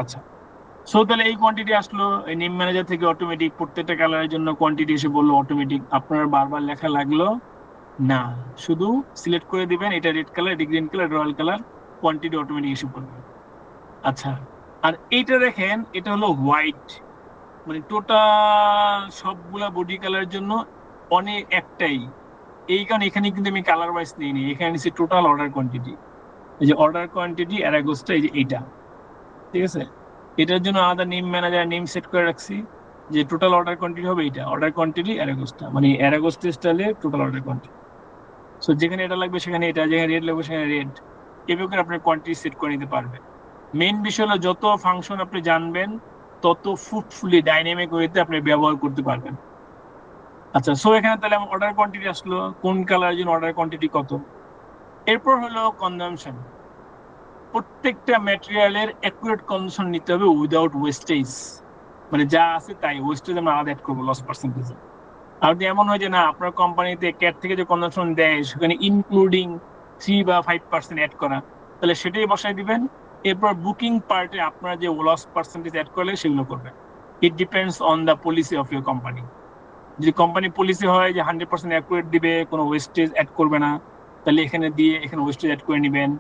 আচ্ছা। সো তাহলে এই কোয়ান্টিটি আসলো এই নেম ম্যানেজার থেকে, অটোমেটিক প্রত্যেকটা কালারের জন্য কোয়ান্টিটি এসে বললো অটোমেটিক। আপনার বারবার লেখা লাগলো না, শুধু সিলেক্ট করে দিবেন এটা রেড কালার, এটা green colour, royal colour, quantity automatic এসে পড়বে। আচ্ছা, আর এইটা দেখেন, এটা হলো হোয়াইট, মানে টোটাল সবগুলা বডি কালারের জন্য অনেক একটাই। এই কারণে এখানে কিন্তু আমি কালার ওয়াইজ নিইনি, এখানে নিচ্ছি টোটাল অর্ডার কোয়ান্টিটি। এই যে অর্ডার কোয়ান্টিটি অ্যারাগোসটা, এই যে এইটা, ঠিক আছে। এটার জন্য আলাদা নেম ম্যানেজার নেম সেট করে রাখছি, যে টোটাল অর্ডার কোয়ান্টিটি হবে এটা, অর্ডার কোয়ান্টিটি অ্যারাগোসটা, মানে অ্যারাগোস স্টাইলে টোটাল অর্ডার কোয়ান্টিটি। সো যেখানে এটা লাগবে সেখানে এটা, যেখানে রেড লাগবে সেখানে রেড, এভাবে আপনার কোয়ান্টিটি সেট করে নিতে পারবেন। মেইন বিষয় হলো যত ফাংশন আপনি জানবেন তত ফুটফুলি ডাইনামিক ওয়েতে আপনি ব্যবহার করতে পারবেন। আচ্ছা, সো এখানে তাহলে আমার অর্ডার কোয়ান্টিটি আসলো, কোন কালারের জন্য অর্ডার কোয়ান্টিটি কত। এরপর হলো কনজাম্পশন। প্রত্যেকটা ম্যাটেরিয়ালের অ্যাকুরেট কনজাম্পশন নিতে হবে উইদাউট ওয়েস্টেজ, মানে যা আছে তাই, ওয়েস্টেজ আমরা আলাদা অ্যাড করবো লস পার্সেন্টেজ। আর যদি এমন হয় যে না আপনার কোম্পানিতে ক্যাট থেকে যে কনজাম্পশন দেয় সেখানে ইনক্লুডিং 3 বা 5% অ্যাড করা, তাহলে সেটাই বসাই দিবেন। এরপর বুকিং পার্টে আপনারা যে লস পার্সেন্টেজ অ্যাড করলে সেগুলো করবেন। It depends on the policy of your company. যদি কোম্পানি পলিসি হয় যে 100% অ্যাকুরেট দিবে, কোনো ওয়েস্টেজ অ্যাড করবে না, তাহলে এখানে দিয়ে এখানে ওয়েস্টেজ অ্যাড করে নেবেন।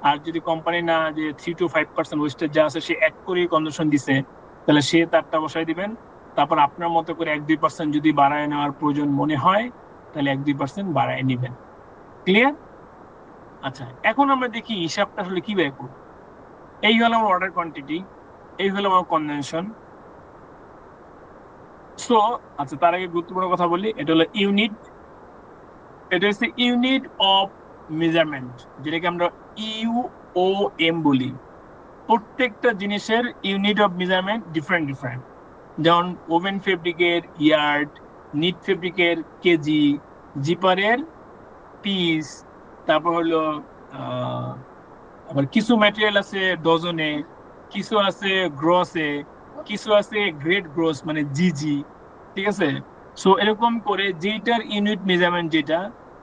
আর যদি কোম্পানি না, যে 3 to 5% ওয়েস্টেজ যা আছে সে অ্যাড করে কনজাম্পশন দিছে, তাহলে সে তারটা বসাই দিবেন। তারপর আপনার মতো করে 1-2% যদি বাড়ায় নেওয়ার প্রয়োজন মনে হয় তাহলে 1-2% বাড়ায় নেবেন। ক্লিয়ার? আচ্ছা, এখন আমরা দেখি হিসাবটা আসলে কিভাবে করব। এই হলো আমার অর্ডার কোয়ান্টিটি, এই হলো আমার কনজাম্পশন। সো আচ্ছা, তার আগে গুরুত্বপূর্ণ কথা বলি, এটা হলো ইউনিট। এটা হচ্ছে ইউনিট অফ মেজারমেন্ট, যেটাকে আমরা ইউওএম বলি। প্রত্যেকটা জিনিসের unit of measurement different different. যেমন ওভেন ফেব্রিকের ইয়ার্ড, নিট ফেব্রিকের কেজি, জিপারের পিস, তারপর হলো আবার কিছু ম্যাটেরিয়াল আছে ডজনে, কিছু আছে গ্রসে, কিছু আছে গ্রেড গ্রস মানে জিজি, ঠিক আছে। সো এরকম করে যেটার ইউনিট মেজারমেন্ট যেটা,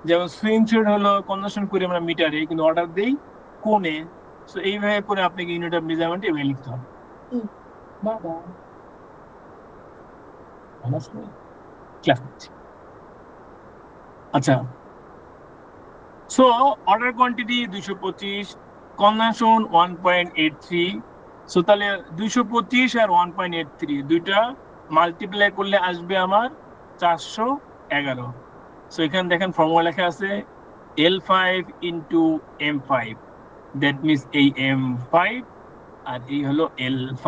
যেমন সুইং থ্রেড হলো কনভার্সন করি আমরা মিটারে, কিন্তু অর্ডার দেই কোণে। সো এইভাবে করে আপনাকে ইউনিট অফ মেজারমেন্ট এভাবে লিখতে হবে। আচ্ছা, so order quantity 225, consumption 1.83। So তাহলে 225 আর 1.83 দুইটা মাল্টিপ্লাই করলে আসবে আমার 411। সো এখানে দেখেন ফর্মুলা লেখা আছে L5 into M5, that means এই M5 আর এই হলো L5।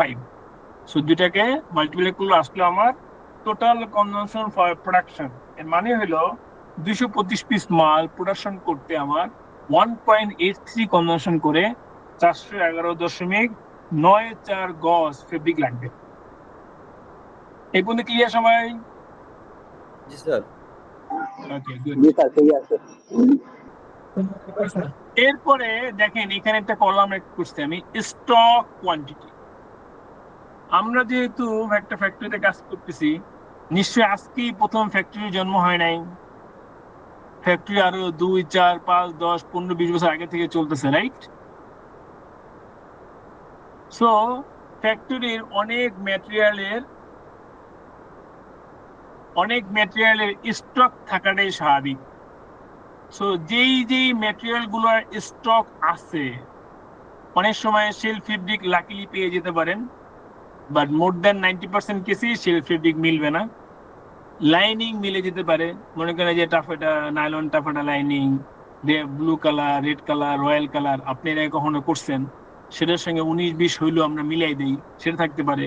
সো দুইটাকে মাল্টিপ্লাই করলে আসলো আমার টোটাল কনজাম্পশন ফর প্রোডাকশন। এর মানে হলো 225 পিস মাল প্রোডাকশন করতে আমার 1.83 কনজাম্পশন করে 411.94 গজ ফেব্রিক লাগবে। এই পর্যন্ত ক্লিয়ার সবাই? জি স্যার। ওকে, গুড। জি স্যার, ঠিক আছে। এরপরে দেখেন এখানে একটা কলাম অ্যাড করছি আমি, স্টক কোয়ান্টিটি। আমরা যেহেতু একটা ফ্যাক্টরিতে কাজ করতেছি, নিশ্চয়ই আজকেই প্রথম ফ্যাক্টরির জন্ম হয় নাই, ফ্যাক্টরি আরো 2, 4, 5, 10, 15, 20 বছর আগে থেকে চলতেছে, রাইট? সো ফ্যাক্টরির অনেক ম্যাটেরিয়ালের স্টক থাকাটাই স্বাভাবিক। সো যেই ম্যাটেরিয়াল গুলোর স্টক আছে, অনেক সময় সেল ফেব্রিক লাকিলি পেয়ে যেতে পারেন, বাট মোর দ্যান 90% কেসেই সেই ফেব্রিক মিলবে না। লাইনিং মিলে যেতে পারে, মনে করেন যে taffeta nylon taffeta lining, blue colour, red colour, royal colour আপনি এর আগে কখনো করছেন, সেটার সঙ্গে 19-20 হইলেও আমরা মিলাই দেই, সেটা থাকতে পারে।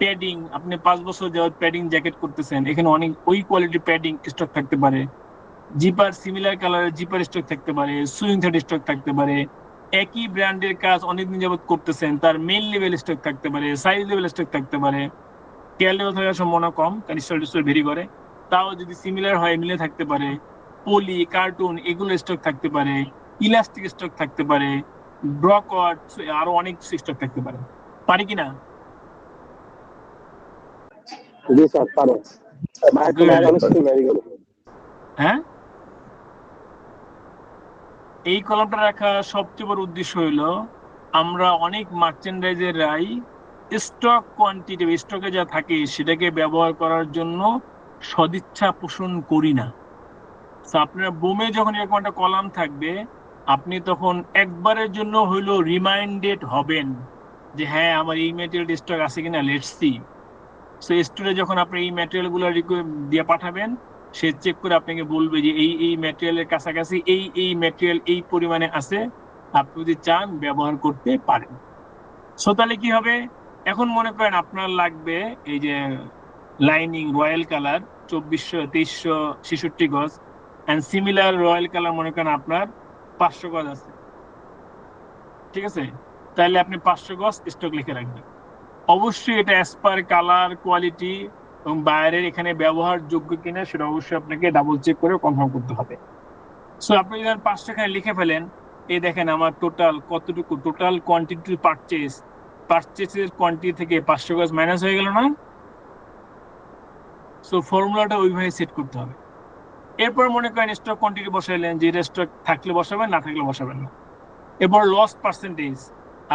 প্যাডিং, আপনি 5 বছর যাওয়ার প্যাডিং জ্যাকেট করতেছেন, এখানে অনেক ওই কোয়ালিটির প্যাডিং স্টক থাকতে পারে। জিপার সিমিলার কালারের জিপার স্টক থাকতে পারে, সুইং থার্ড স্টক থাকতে পারে। একই ব্র্যান্ডের কাজ অনেকদিন যাবত করতেছেন, তার মেইন লেভেল স্টক থাকতে পারে, সাইজ লেভেল স্টক থাকতে পারে। কেয়ার লেভেল থাকার সম্ভাবনা কম, কারণ স্টোর ভেরি করে। তাও যদি সিমিলার হয় মিলে থাকতে পারে। পলি, কার্টুন এগুলো স্টক থাকতে পারে, ইলাস্টিক স্টক থাকতে পারে, ব্রকট, আরো অনেক স্টক থাকতে পারে। পারি কিনা? জি স্যার, পারো। হ্যাঁ, এই কলামটা রাখা সবচেয়ে বড় উদ্দেশ্য হইলো আমরা অনেক মার্চেন্ডাইজাররাই স্টক কোয়ান্টিটি, স্টকে যা থাকে সেটাকে ব্যবহার করার জন্য সদিচ্ছা পোষণ করি না। তো আপনার বোমে যখন এরকম একটা কলাম থাকবে, আপনি তখন একবারের জন্য হইলো রিমাইন্ডেড হবেন যে হ্যাঁ আমার এই ম্যাটেরিয়াল স্টক আছে কিনা, লেটস সি। সো স্টোরে যখন আপনি এই ম্যাটেরিয়াল গুলো দিয়ে পাঠাবেন, সে চেক করে আপনাকে বলবে যে এই ম্যাটেরিয়ালের কাছাকাছি এই ম্যাটেরিয়াল এই পরিমাণে আছে, আপনি যদি চান ব্যবহার করতে পারেন। সো তাহলে কি হবে, এখন মনে করেন আপনার লাগবে এই যে লাইনিং রয়্যাল কালার 2400-2366 গজ, এন্ড সিমিলার রয়্যাল কালার মনে করেন আপনার 500 গজ আছে, ঠিক আছে? তাহলে আপনি 500 গজ স্টক লিখে রাখবেন। অবশ্যই এটা অ্যাজ পার কালার, কোয়ালিটি এবং বাইরের এখানে ব্যবহারযোগ্য কিনা সেটা অবশ্যই আপনাকে ডাবল চেক করে কনফার্ম করতে হবে। সো আপনি যখন 500 এখানে লিখে ফেলেন, এই দেখেন আমার টোটাল কতটুকু, টোটাল কোয়ান্টিটি পারচেসের কোয়ান্টিটি থেকে 500 গজ মাইনাস হয়ে গেল না? সো ফর্মুলাটা ওইভাবে সেট করতে হবে। এরপর মনে করেন স্টক কোয়ান্টিটি বসাইলেন, যে স্টক থাকলে বসাবেন, না থাকলে বসাবেন না। এরপর লস পার্সেন্টেজ,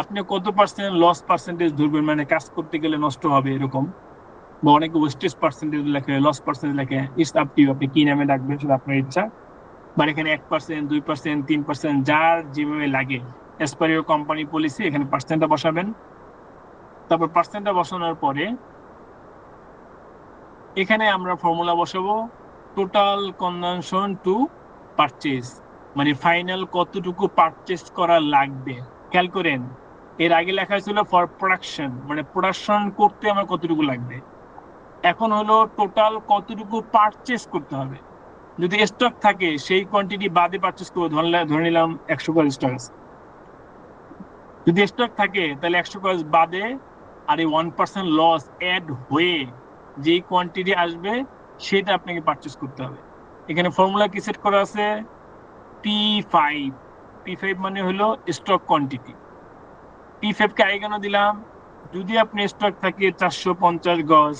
আপনি কত পার্সেন্ট লস পার্সেন্টেজ ধরবেন, মানে কাজ করতে গেলে নষ্ট হবে এরকম, বা অনেকে ওয়েস্টেজ পার্সেন্টেজ লেখে, লস পার্সেন্টেজ লেখে, ইটস আপ টু ইউ, আপনি কি নামে ডাকবেন সেটা আপনার ইচ্ছা। মানে এখানে 1%, 2%, 3%, যার যেভাবে লাগে as per your company policy এখানে পার্সেন্টটা বসাবেন। তারপর পার্সেন্টটা বসানোর পরে এখানে আমরা ফর্মুলা বসাবো টোটাল কনজাম্পশন টু পারচেজ, মানে ফাইনাল কতটুকু পারচেজ করা লাগবে। খেয়াল করেন, এর আগে লেখা ছিল ফর প্রোডাকশন, মানে প্রোডাকশন করতে আমার কতটুকু লাগবে। এখন হলো টোটাল কতটুকু পারচেজ করতে হবে। যদি স্টক থাকে সেই কোয়ান্টিটি বাদে পারচেজ করবো, ধরে নিলাম 100 গজ স্টক আছে। যদি স্টক থাকে তাহলে 100 গজ বাদে আর এই 1% লস অ্যাড হয়ে যেই কোয়ান্টিটি আসবে সেটা আপনাকে পারচেজ করতে হবে। এখানে ফর্মুলা কি সেট করা আছে, P5। P5 মানে হলো স্টক কোয়ান্টিটি। P5 কে আগে কেন দিলাম, যদি আপনি স্টক থাকে 450 গজ,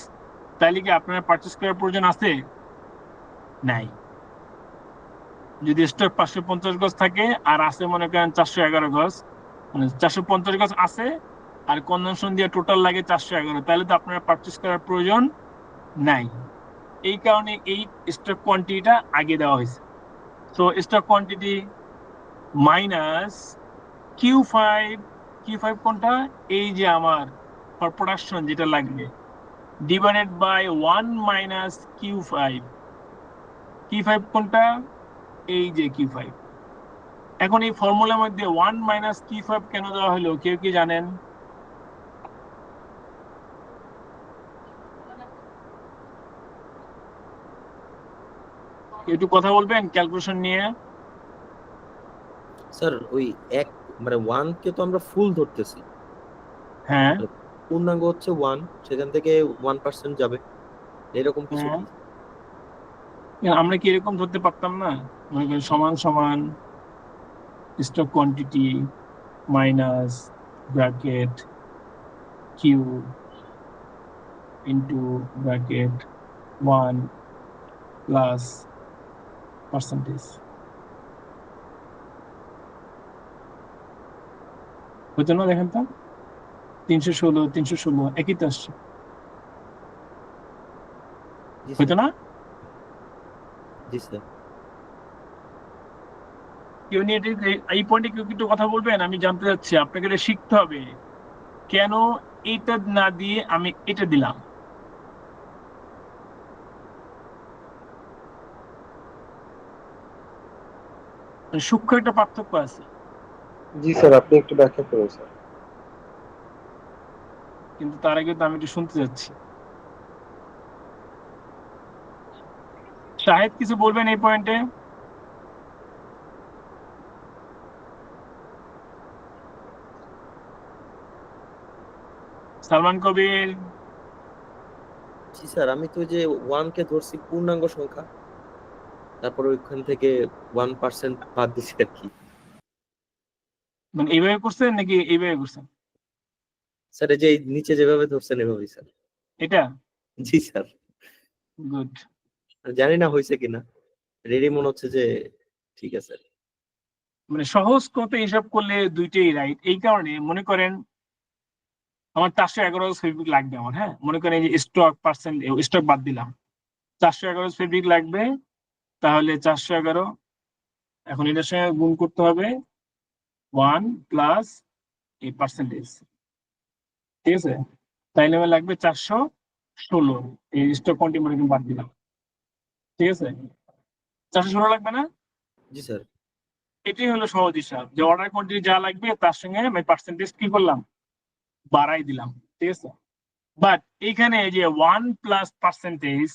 তাহলে কি আপনার পারচেজ করার প্রয়োজন আছে? নাই। যদি স্টক 550 গজ থাকে আর আছে মনে করেন 411 গজ, মানে 450 গজ আছে আর কনজাম্পশন দিয়ে টোটাল লাগে 411, তাহলে তো আপনার পারচেজ করার প্রয়োজন নাই। এই কারণে এই স্টক কোয়ান্টিটিটা আগে দেওয়া হয়েছে। তো stock quantity minus Q5। Q5 কোনটা, এই যে আমার ফর প্রোডাকশন যেটা লাগবে, divided by 1 minus Q5। Q5 কোনটা, এই যে Q5। এখন এই ফর্মুলার মধ্যে 1 মাইনাস Q5 কেন দেওয়া হলো, কেউ কি জানেন? একটু কথা বলবেন ক্যালকুলেশন নিয়ে। স্যার ওই এক মানে 1 কে তো আমরা ফুল ধরতেছি, হ্যাঁ, পূর্ণাঙ্গ হচ্ছে 1, সেখান থেকে 1% যাবে, এরকম কিছু হ্যাঁ, কি? আমরা কি এরকম ধরতে পারতাম না, মনে করেন সমান সমান stock quantity minus bracket Q into bracket 1 plus percentage, হতো না? দেখেন তো 316 একই তো আসছে, জি হতো স্যার, না? জি স্যার। কেউ নিয়ে এই পয়েন্টে কেউ একটু কথা বলবেন, আমি জানতে চাচ্ছি, আপনাকে এটা শিখতে হবে কেন এইটা না দিয়ে আমি এটা দিলাম। মানে সূক্ষ্ম একটা পার্থক্য আছে, জি স্যার, আপনি একটু ব্যাখ্যা করুন স্যার। কিন্তু তার আগে তো আমি একটু শুনতে যাচ্ছি। শাহেদ কিছু বলবেন এই পয়েন্টে? সালমান কবির? জি স্যার, আমি তো যে 1 কে ধরছি পূর্ণাঙ্গ সংখ্যা, তারপর ওইখান থেকে 1% বাদ দিছি আর কি। মানে এইভাবে করছেন নাকি এইভাবে করছেন? স্যার এই যে নিচে যেভাবে ধরছেন এভাবেই স্যার। এটা জি স্যার। গুড। জানি না হয়েছে কিনা, রেডি মনে হচ্ছে যে ঠিক আছে। মানে সহজ করতে হিসাব করলে দুইটাই রাইট। এই কারণে মনে করেন আমার 411 ফেব্রিক লাগবে আমার, হ্যাঁ মনে করেন এই যে স্টক পার্সেন্ট, স্টক বাদ দিলাম, 411 ফেব্রিক লাগবে। তাহলে 411 এখন এটার সঙ্গে গুণ করতে হবে 1 প্লাস এই পার্সেন্টেজ, ঠিক আছে? তাইলে আমার লাগবে 416। এই স্টক কোয়ান্টিটি মনে করেন বাদ দিলাম, ঠিক আছে? 416 লাগবে না? জি স্যার। এটাই হলো সহজ হিসাব, যে অর্ডার কোয়ান্টিটি যা লাগবে তার সঙ্গে আমি পার্সেন্টেজ কি করলাম, বাড়াই দিলাম, ঠিক আছে? বাট এইখানে যে 1 প্লাস পার্সেন্টেজ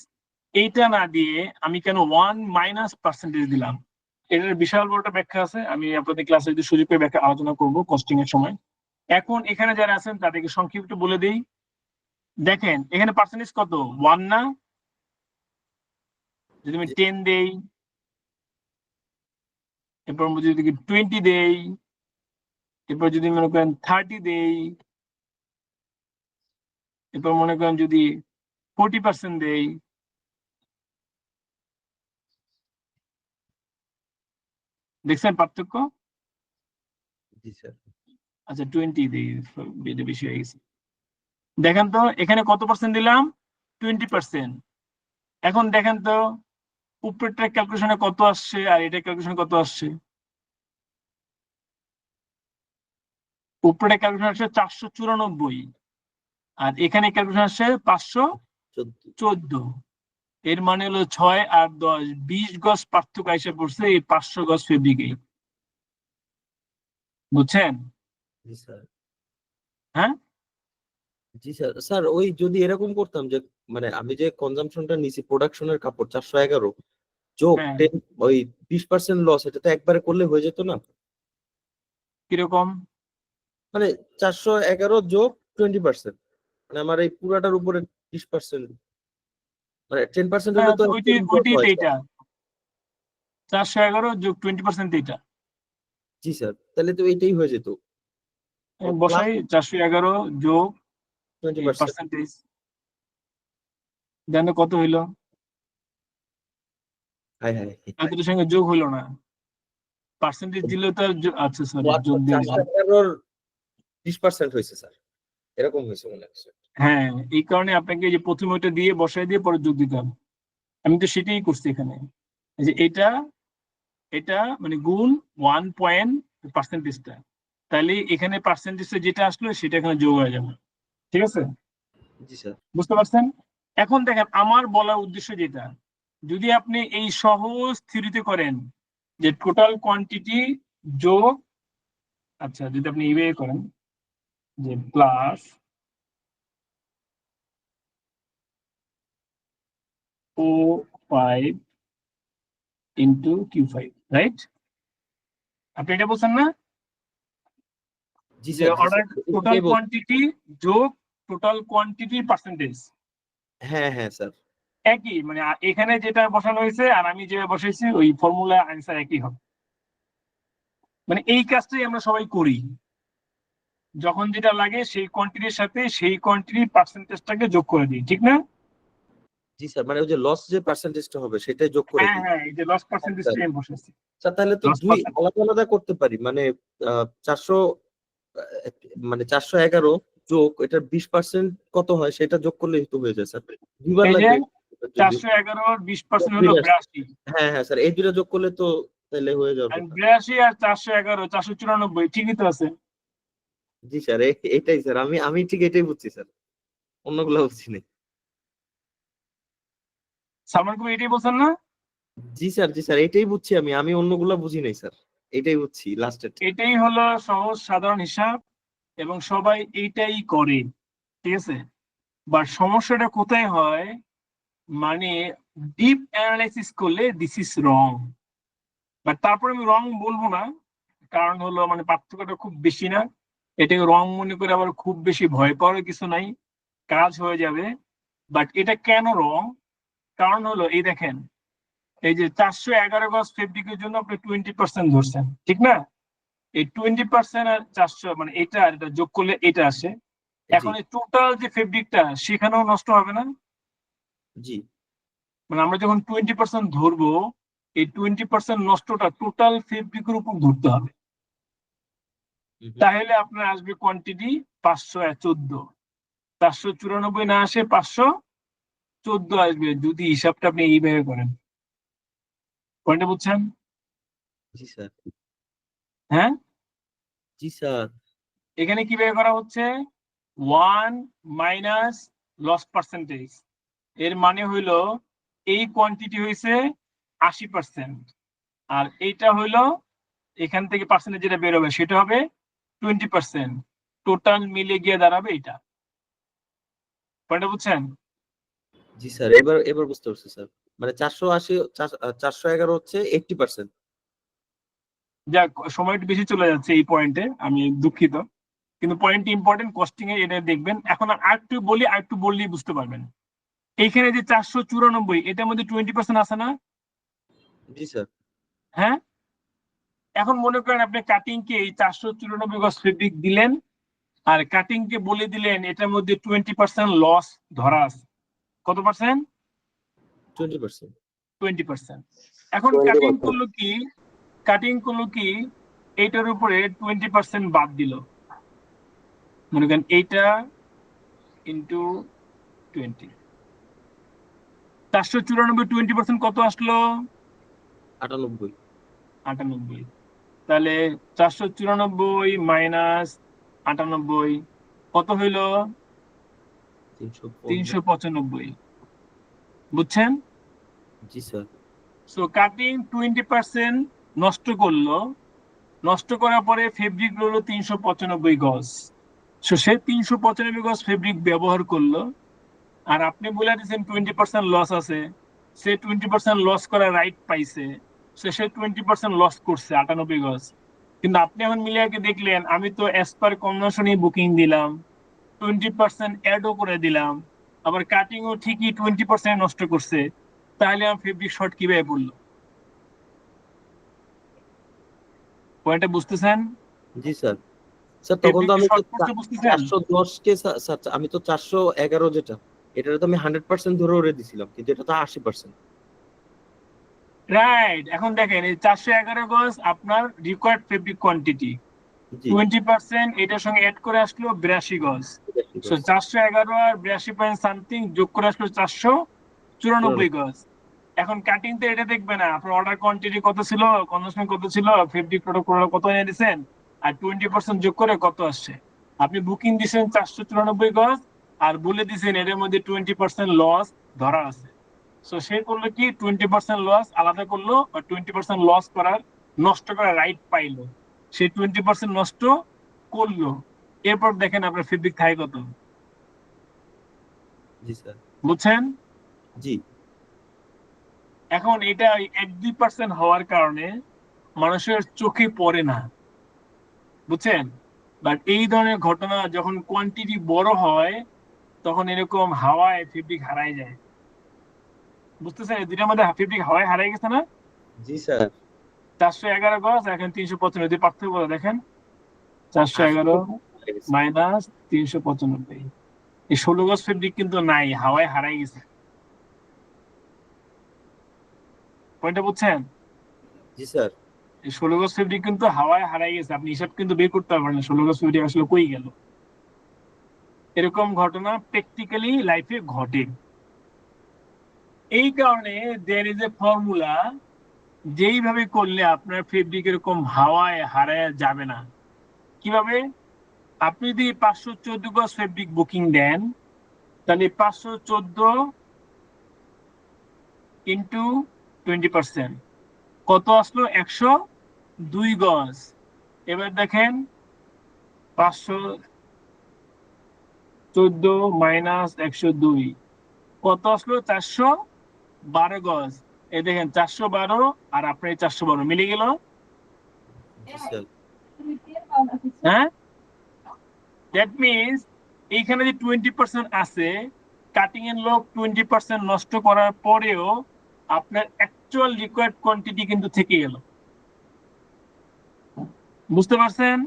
এইটা না দিয়ে আমি কেন 1 মাইনাস পার্সেন্টেজ দিলাম, এটার বিশাল বড় একটা ব্যাখ্যা আছে। আমি আপনাদের ক্লাসে যদি সুযোগ পেয়ে ব্যাখ্যা আলোচনা করবো কস্টিং এর সময়। এখন এখানে যারা আছেন তাদেরকে সংক্ষিপ্ত বলে দিই। দেখেন এখানে পার্সেন্টেজ কত, 1 না? যদি আমি 10 দেই, এরপর যদি 20 দেই, এরপর যদি মনে করেন 30 দেই, এরপর মনে করেন যদি 40% দেই, দেখছেন পার্থক্য? জি স্যার। আচ্ছা 20 দেই, এটা বেশি হয়ে গেছে। দেখেন তো এখানে কত পার্সেন্ট দিলাম, 20%। এখন দেখেন তো উপরেরটা ক্যালকুলেশনে কত আসছে আর এটা ক্যালকুলেশনে কত আসছে। উপরের ক্যালকুলেশন আসছে 494, আর এখানে ক্যালকুলেশন আসছে 514। এর মানে হলো 6 আর 10, 20 গজ পার্থক্য এসে পড়ছে এই 500 গজ ফেব্রিকে। বুঝছেন? জি স্যার। হ্যাঁ জি স্যার। স্যার ওই যদি এরকম করতাম যে মানে আমি যে কনজাম্পশনটা নিছি প্রোডাকশনের কাপড় 411 যোগ হ্যাঁ 10 ওই 20% লস, এটা তো একবারে করলে হয়ে যেত না? কিরকম? মানে 411 যোগ 20%, মানে আমার এই পুরাটার উপরে 20%, মানে 10% হলে হ্যাঁ তো ওইটাই একদম লস ওইটাই তো হয় স্যার। এইটা, 411 যোগ 20% এইটা। জি স্যার, তাহলে তো এইটাই হয়ে যেত প্লাস বসাই 411 যোগ এই 20%। পার্সেন্টেজ, দেন তো কত হইলো? High high. এতটার সঙ্গে যোগ হইলো না, পার্সেন্টেজ দিলে তো আচ্ছা সরি যোগ দিয়ে দিলাম। 411 20% হয়েছে স্যার, এরকম হয়েছে মনে হচ্ছে। হ্যাঁ এই কারণে আপনাকে এই যে প্রথমে ওইটা দিয়ে বসাই দিয়ে পরে যোগ দিতে হবে। আমি তো সেটাই করছি এখানে, এই যে এটা এটা মানে গুণ 1 পয়েন্ট পার্সেন্টেজটা, তাহলে এখানে পার্সেন্টেজটা যেটা আসলো সেটা এখানে যোগ হয়ে যাবে, ঠিক আছে? জি স্যার। বুঝতে পারছেন? এখন দেখেন আমার বলার উদ্দেশ্য যেটা, যদি আপনি এই সহজ থিওরিতে করেন যে টোটাল কোয়ান্টিটি যোগ, আচ্ছা যদি আপনি এইভাবে করেন যে plus O5 into Q5, right? আপনি এটা বলছেন না জি যে স্যার। জি অর্ডার স্যার, টোটাল এটাই বলছি। কোয়ান্টিটি যোগ টোটাল কোয়ান্টিটি পার্সেন্টেজ হ্যাঁ হ্যাঁ স্যার। একই, মানে এখানে যেটা বসানো হয়েছে আর আমি যেটা বসাইছি ওই ফর্মুলা অ্যান্সার একই হবে। মানে এই কাজটাই আমরা সবাই করি, যখন যেটা লাগে সেই কোয়ান্টিটির সাথে সেই কোয়ান্টিটির পার্সেন্টেজটাকে যোগ করে দিই, ঠিক না? জি স্যার, মানে ওই যে লস যে পার্সেন্টেজটা হবে সেটাই যোগ করে হ্যাঁ দিই। হ্যাঁ এই যে লস পার্সেন্টেজটাই আমি বসাইছি। স্যার তাহলে তো লস দুই পার্সেন্ট আলাদা আলাদা করতে পারি, মানে 400 মানে 411 যোগ এটার 20% কত হয় সেটা যোগ করলেই তো হয়ে যায় স্যার। দুইবার এই যে লাগবে যদি। 411 20% হলো 82, হ্যাঁ হ্যাঁ স্যার, এই দুইটা যোগ করলে তো তাহলে হয়ে যাওয়ার আর কথা। 82 আর 411 494, ঠিকই তো আছে। জি স্যার, এটাই স্যার, আমি ঠিক এটাই বুঝছি স্যার, অন্যগুলো বুঝছি না। সালমান কবির এটাই বলছেন না? জি স্যার, জি স্যার, এটাই বুঝছি আমি অন্যগুলা বুঝি নাই স্যার, এটাই বুঝছি লাস্টের। এটাই হলো সহজ সাধারণ হিসাব এবং সবাই এইটাই করে, ঠিক আছে। বাট সমস্যাটা কোথায় হয়, মানে ডিপ অ্যানালাইসিস করলে দিস ইজ রং। বাট তারপরে আমি রং বলবো না, কারণ হলো মানে পার্থক্যটা খুব বেশি না। এটাকে রং মনে করে আবার খুব বেশি ভয় পাওয়ার কিছু নাই, কাজ হয়ে যাবে। বাট এটা কেন রং, কারণ হলো এই দেখেন, এই যে 411 গজ ফেব্রিকের জন্য আপনি 20% ধরছেন, ঠিক না? এই 20% আর 400 মানে এটা আর এটা যোগ করলে এটা আসে। জি এখন এই টোটাল যে ফেব্রিকটা সেখানেও নষ্ট হবে না? জি। মানে আমরা যখন 20% ধরবো, এই 20% নষ্টটা টোটাল ফেব্রিকের উপর ধরতে হবে। তাহলে আপনার আসবে কোয়ান্টিটি 514। 494 না আসে 514 আসবে, যদি হিসাবটা আপনি এইভাবে করেন। পয়েন্টটা বুঝছেন? জি স্যার। হ্যাঁ, জি স্যার। এখানে কিভাবে করা হচ্ছে, 1 মাইনাস লস পার্সেন্টেজ, এর মানে হইলো এই কোয়ান্টিটি হয়েছে 80%, আর এইটা হইলো এখান থেকে পার্সেন্টেজ যেটা বেরোবে সেটা হবে 20%। টোটাল মিলে গিয়ে দাঁড়াবে এটা। পয়েন্টটা বুঝছেন? জি স্যার, এবার বুঝতে পারছি স্যার। মানে 480 411 হচ্ছে 80%। যাক, সময় একটু বেশি চলে যাচ্ছে এই পয়েন্টে, আমি দুঃখিত, কিন্তু পয়েন্ট ইম্পর্টেন্ট, কস্টিং এ এটা দেখবেন। এখন আরেকটু বলি, আরেকটু বললেই বুঝতে পারবেন। এইখানে যে 494, এটার মধ্যে 20% আছে না? জি স্যার। হ্যাঁ, এখন মনে করেন আপনি কাটিং কে এই 494 গজ ফেব্রিক দিলেন, আর কাটিং কে বলে দিলেন এটার মধ্যে 20% লস ধরা আছে। কত পার্সেন্ট? 20%। 20%। এখন 20%। কাটিং করলো কি এইটার উপরে 20% বাদ দিল। মনে করেন এইটা ইন্টু 20, 494 20% কত আসলো? 98। 98। তাহলে 494 মাইনাস 98 কত হইল? 315। 395। বুঝছেন? জি স্যার। সো কাটিং 20% নষ্ট করলো, নষ্ট করার পরে ফেব্রিক রইলো 395 গজ। সো সে 395 গজ ফেব্রিক ব্যবহার করলো, আর আপনি বলে দিচ্ছেন 20% লস আছে। সে 20% লস করার রাইট পাইছে, সে 20% লস করছে 98 গজ। কিন্তু আপনি এখন মিলিয়াকে দেখলেন আমি তো এস পার কনভেনশনই বুকিং দিলাম, 20% অ্যাডও করে দিলাম, আবার কাটিংও ঠিকই 20% নষ্ট করছে, তাহলে আমার ফেব্রিক শর্ট কিভাবে পড়লো? পয়েন্টটা বুঝতেছেন? জি স্যার। স্যার তখন তো ফেব্রিক আমি তো শর্ট পড়তে বুঝতেছেন? 410 কে স্যার, আমি তো 411 যেটা, এটা তো আমি 100% ধরে ওরে দিছিলাম, কিন্তু এটা তো 80%। রাইট, এখন দেখেন এই 411 গজ আপনার রিকোয়ার্ড ফেব্রিক কোয়ান্টিটি, জি। 20% এটার সঙ্গে অ্যাড করে আসলো 82 গজ। সো 411 আর 82 সামথিং যোগ করে আসলো 494 গজ। এখন কাটিং তো এটা দেখবে না আপনার অর্ডার কোয়ান্টিটি কত ছিল, কনজাম্পশন কত ছিল, ফেব্রিক প্রোডাক্ট কত এনে দিচ্ছেন, আর 20% যোগ করে কত আসছে। আপনি বুকিং দিচ্ছেন 494 গজ, আর বলে দিচ্ছেন এর মধ্যে 20% লস ধরা আছে। সো সে করলো কি 20% লস আলাদা করলো, আর 20% লস করার নষ্ট করার রাইট পাইলো, সে 20% নষ্ট করলো। এরপর দেখেন আপনার ফেব্রিক থাকে কত। জি স্যার। বুঝছেন? জি। এখন এটা 1-2% হওয়ার কারণে মানুষের চোখে পড়ে না, বুঝছেন? বাট এই ধরনের ঘটনা যখন কোয়ান্টিটি বড় হয়, তখন এরকম হাওয়ায় ফেব্রিক হারাই যায়। বুঝতেছেন? এই দুইটার মধ্যে ফেব্রিক হাওয়ায় হারাই গেছে না? জি স্যার। 411 গজ এখন 395, পার্থক্য দেখেন, 411 80%। মাইনাস 395, এই 16 গজ ফেব্রিক কিন্তু নাই, হাওয়ায় হারাই গেছে। পয়েন্টটা বুঝছেন? জি স্যার। এই 16 গজ ফেব্রিক কিন্তু হাওয়ায় হারাই গেছে, আপনি হিসাব কিন্তু বের করতে পারবেন না 16 গজ ফেব্রিক আসলে কই গেল। এরকম ঘটনা প্র্যাকটিক্যালি লাইফে ঘটে। এই কারণে দেয়ার ইজ এ ফর্মুলা, যেইভাবে করলে আপনার ফেব্রিক এরকম হাওয়ায় হারায় যাবে না। কিভাবে? আপনি যদি 514 গজ ফেব্রিক বুকিং দেন তাহলে 514 ইন্টু 20%, কত আসলো? 102 গজ। এবার দেখেন 514 মাইনাস 102 কত আসলো? 412 গজ। এই দেখেন 412 আর আপনার 412 মিলে গেল। জি স্যার। হ্যাঁ, দ্যাট মিনস এইখানে যে 20% আছে, কাটিং এর লোক 20% নষ্ট করার পরেও আপনার অ্যাকচুয়াল রিকোয়ার্ড কোয়ান্টিটি কিন্তু থেকে গেল। বুঝতে পারছেন?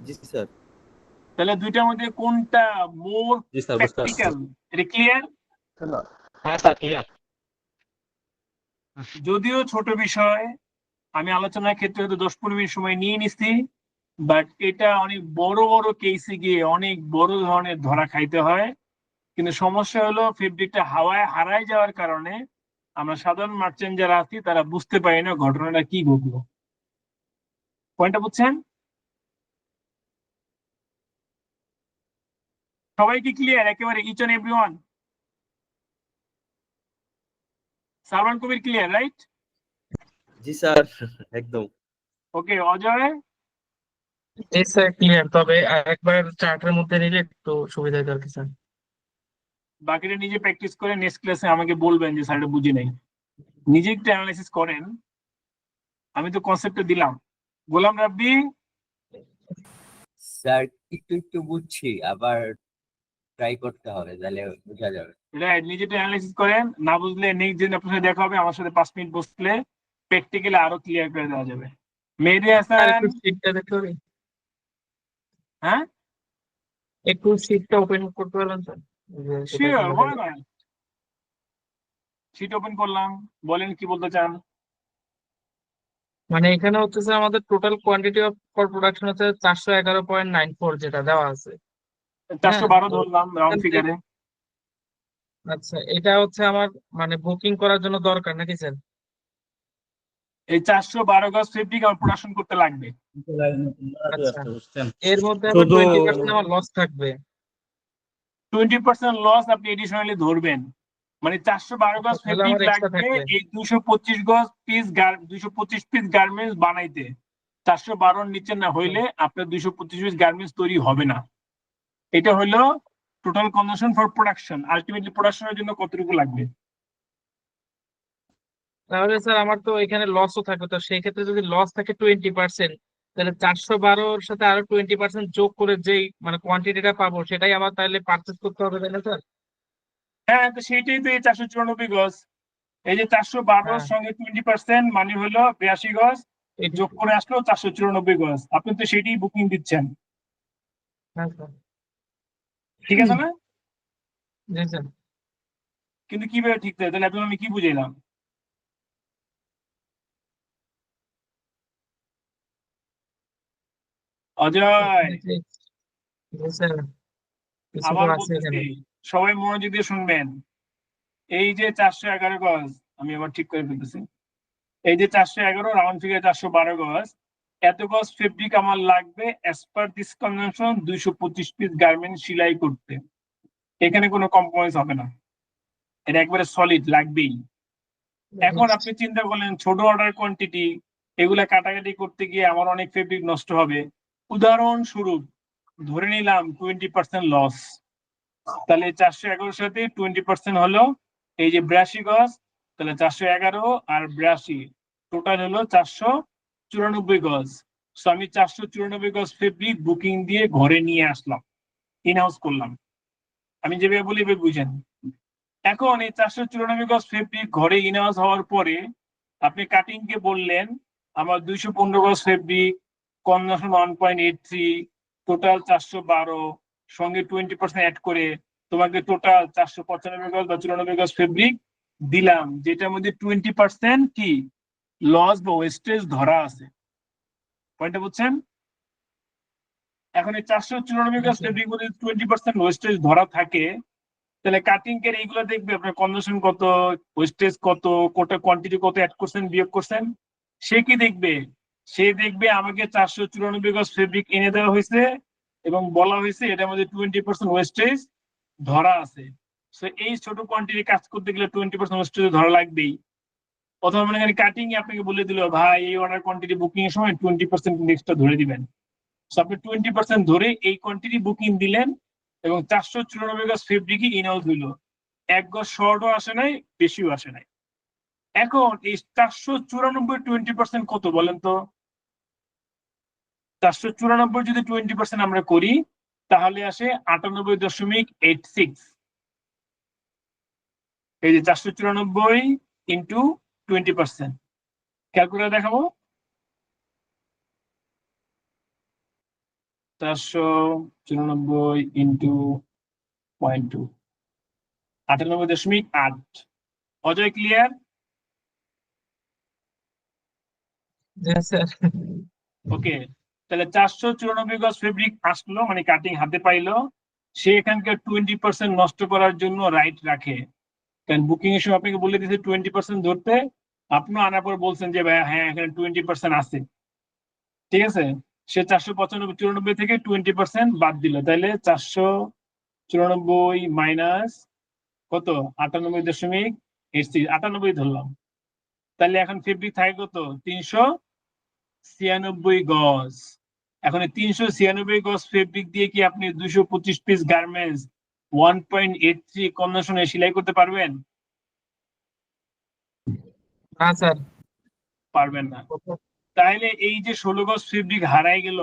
জি স্যার। তাহলে দুইটার মধ্যে কোনটা মোর জি স্যার, বুঝতে পারছি। প্র্যাকটিক্যাল? এটা ক্লিয়ার? হ্যাঁ স্যার, ক্লিয়ার। যদিও ছোট বিষয়, আমি আলোচনার ক্ষেত্রে হয়তো 10-15 মিনিট সময় নিয়ে নিছি, বাট এটা অনেক বড় বড় কেসে গিয়ে অনেক বড় ধরনের ধরা খাইতে হয়। কিন্তু সমস্যা হলো ফেব্রিকটা হাওয়ায় হারায় যাওয়ার কারণে আমরা সাধারণ মার্চেন্ট যারা আছি তারা বুঝতে পারি না ঘটনাটা কি ঘটলো। পয়েন্টটা বুঝছেন? সবাই কি ক্লিয়ার একেবারে, each and everyone? Salman Kabir clear, right? জি স্যার, একদম। ওকে, অজয়? জি স্যার ক্লিয়ার, তবে একবার চার্টের মধ্যে নিলে একটু সুবিধা হতো আর কি স্যার। বাকিটা নিজে প্র্যাকটিস করে নেক্সট ক্লাসে আমাকে বলবেন যে স্যার এটা বুঝি নাই। নিজে একটু অ্যানালাইসিস করেন। আমি তো কনসেপ্টটা দিলাম। গোলাম রাব্বি? স্যার একটু একটু বুঝছি, আবার ট্রাই করতে হবে, তাহলে বোঝা যাবে। রাইট, নিজে একটু অ্যানালাইসিস করেন। না বুঝলে নেক্সট দিন আপনার সাথে দেখা হবে, আমার সাথে 5 মিনিট বসলে প্র্যাকটিক্যালি আরো ক্লিয়ার করে দেওয়া যাবে। মেহেদী আর হাসান? একটু শীটটা দেখতে হবে, হ্যাঁ, একটু শীটটা ওপেন করতে পারবেন স্যার? যে কোথায় শিওর, কোনটা হয় না? শিট ওপেন করলাম, বলেন কি বলতে চান। মানে এখানে হচ্ছে স্যার আমাদের total quantity of for production হচ্ছে 411.94 যেটা দেওয়া আছে। হ্যাঁ 412 তো ধরলাম রাউন্ড ফিগারে। আচ্ছা, এটা হচ্ছে আমার মানে বুকিং করার জন্য দরকার নাকি স্যার? এই 412 গজ ফেব্রিক আমার প্রোডাকশন করতে লাগবে। আচ্ছা, এর মধ্যে আবার শুধু 20% আমার লস থাকবে। 20% লস আপনি এডিশনালি ধরবেন। মানে 412 আচ্ছা, গজ তাহলে ফেব্রিক আমার এক্সট্রা লাগবে থাকবে। এই 225 গজ পিস 225 পিস গার্মেন্টস বানাইতে। 412 নিচে না হইলে আপনার 225 পিস গার্মেন্টস তৈরি হবে না। এটা হলো total consumption for production. Ultimately প্রোডাকশনের জন্য কতটুকু লাগবে? তাহলে স্যার আমার তো এখানে লসও থাকবে, তো সেই ক্ষেত্রে যদি লস থাকে 20%, তাহলে 412-র সাথে আরো 20% যোগ করে যেই মানে কোয়ান্টিটিটা পাবো সেটাই আমার তাহলে পারচেস করতে হবে, তাই না স্যার? হ্যাঁ, তো সেইটাই তো এই 494 গজ। এই যে 412 হ্যাঁ, সঙ্গে 20% মানে হলো 82 গজ, যোগ করে আসলো 494 গজ। আপনি তো সেটাই বুকিং দিচ্ছেন, হ্যাঁ স্যার। ঠিক আছে না? জি স্যার। কিন্তু কিভাবে ঠিক থাকে? তাহলে এখন আমি কি বুঝাইলাম? অজয়, জি স্যার, কিছু তো আবার আছে বলতেছি, এখানে। সবাই মনোযোগ দিয়ে শুনবেন। এই যে 411 গজ, আমি আবার ঠিক করে ফেলতেছি, এই যে 411 রাউন্ড ফিগার 412 গজ, এত গজ ফেব্রিক আমার লাগবে as per this convention 225 piece garment সেলাই করতে। এখানে কোনো কম্প্রোমাইজ হবে না, এটা একবারে সলিড লাগবেই। এখন আপনি চিন্তা করলেন ছোট অর্ডার কোয়ান্টিটি, এগুলা কাটাকাটি করতে গিয়ে আমার অনেক ফেব্রিক নষ্ট হবে। উদাহরণস্বরূপ ধরে নিলাম 20% লস, তাহলে 411 সাথে 20% হলো এই যে 82 গজ, তাহলে 411 আর 82 টোটাল হলো 494 গজ। সো আমি 494 গজ ফেব্রিক বুকিং দিয়ে ঘরে নিয়ে আসলাম, ইন হাউস করলাম। আমি যেভাবে বলি এভাবে বুঝেন। এখন এই 494 গজ ফেব্রিক ঘরে ইন হাউস হওয়ার পরে আপনি কাটিং কে বললেন আমার 215 গজ ফেব্রিক, কনজাম্পশন 1.83, টোটাল 412, সঙ্গে 20% অ্যাড করে তোমাকে টোটাল 495 গজ বা 94 গজ ফেব্রিক দিলাম, যেটার মধ্যে 20% কি লস বা ওয়েস্টেজ ধরা আছে। পয়েন্টটা বুঝছেন? এখন এই 494 গজ ফেব্রিক মধ্যে 20% ওয়েস্টেজ ধরা থাকে, তাহলে কাটিং এর এইগুলো দেখবে আপনার কনজাম্পশন কত, ওয়েস্টেজ কত, কোটা কোয়ান্টিটি কত অ্যাড করছেন বিয়োগ করছেন। সে কি দেখবে? সে দেখবে আমাকে 494 গজ ফেব্রিক এনে দেওয়া হয়েছে, এবং বলা হয়েছে এটার মধ্যে 20% ওয়েস্টেজ ধরা আছে। সো এই ছোট কোয়ান্টিটি কাজ করতে গেলে 20% ওয়েস্টেজ ধরা লাগবেই। অথবা মানে এখানে কাটিং এ আপনাকে বলে দিল ভাই এই অর্ডার কোয়ান্টিটি বুকিং এর সময় 20% এক্সট্রা ধরে দিবেন। সো আপনি 20% ধরে এই কোয়ান্টিটি বুকিং দিলেন এবং 494 গজ ফেব্রিকই ইন হাউস হইলো। 1 গজ শর্টও আসে নাই, বেশিও আসে নাই। এখন এই 494 20% কত বলেন তো? 494 যদি 20% আমরা করি তাহলে আসে 98.86। এই যে 494 ইন্টু 20%। ক্যালকুলেটর দেখাবো। 494 into 0.2, 98.8। Ajay clear? Sir okay, তাহলে 494 গজ ফেব্রিক আসলো, মানে কাটিং হাতে পাইলো। সে এখানকার 20% নষ্ট করার জন্য রাইট রাখে, কারণ বুকিং এর সময় আপনাকে বলে দিয়েছে 20% ধরতে। আপনি আনার পর বলছেন যে ভাই হ্যাঁ এখানে 20% আছে, ঠিক আছে। সে 494 থেকে 20% বাদ দিল, তাহলে 494 মাইনাস কত 98.98 ধরলাম। তাহলে এখন ফেব্রিক থাকে কত 396 গজ। এখন 396 গজ ফেব্রিক দিয়ে কি আপনি 225 পিস গার্মেন্টস 1.83 কনভেনশনে সেলাই করতে পারবেন? না স্যার পারবেন না। তাহলে এই যে 16 গজ ফেব্রিক হারাই গেল,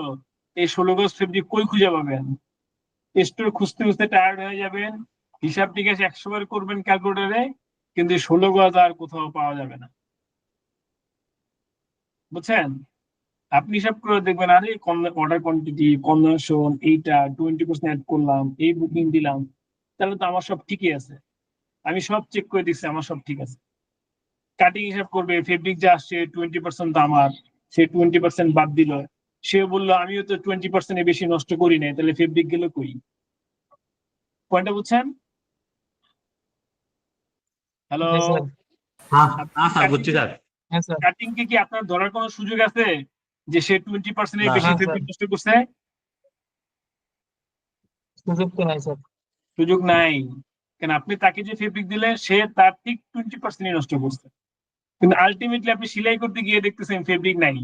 এই 16 গজ ফেব্রিক কই খুঁজে পাবেন? স্টোর খুঁজতে খুঁজতে টায়ার্ড হয়ে যাবেন, হিসাব নিকাশ 100 বার করবেন ক্যালকুলেটরে, কিন্তু 16 গজ আর কোথাও পাওয়া যাবে না। বুঝছেন? আপনি হিসাব করে দেখবেন আরে অর্ডার কোয়ান্টিটি কনভার্সন এইটা 20% অ্যাড করলাম, এই বুকিং দিলাম, তাহলে তো আমার সব ঠিকই আছে, আমি সব চেক করে দিচ্ছি আমার সব ঠিক আছে। কাটিং হিসাব করবে, ফেব্রিক যা আসছে 20% তো আমার, সে 20% বাদ দিল। সে বললো আমিও তো 20% বেশি নষ্ট করি নাই, তাহলে ফেব্রিক গেল কই? পয়েন্টটা বুঝছেন? হ্যালো, জি স্যার। স্যার বুঝছি স্যার। হ্যাঁ স্যার। কাটিং কে কি আপনার ধরার কোনো সুযোগ আছে যে সে 20% না, বেশি না, ফেব্রিক স্যার। নষ্ট করছে? সুযোগ তো নাই স্যার। সুযোগ নাই, কারণ আপনি তাকে যে ফেব্রিক দিলেন সে তার ঠিক 20% নষ্ট করছে, কিন্তু আলটিমেটলি আপনি সেলাই করতে গিয়ে দেখতেছেন ফেব্রিক নাই।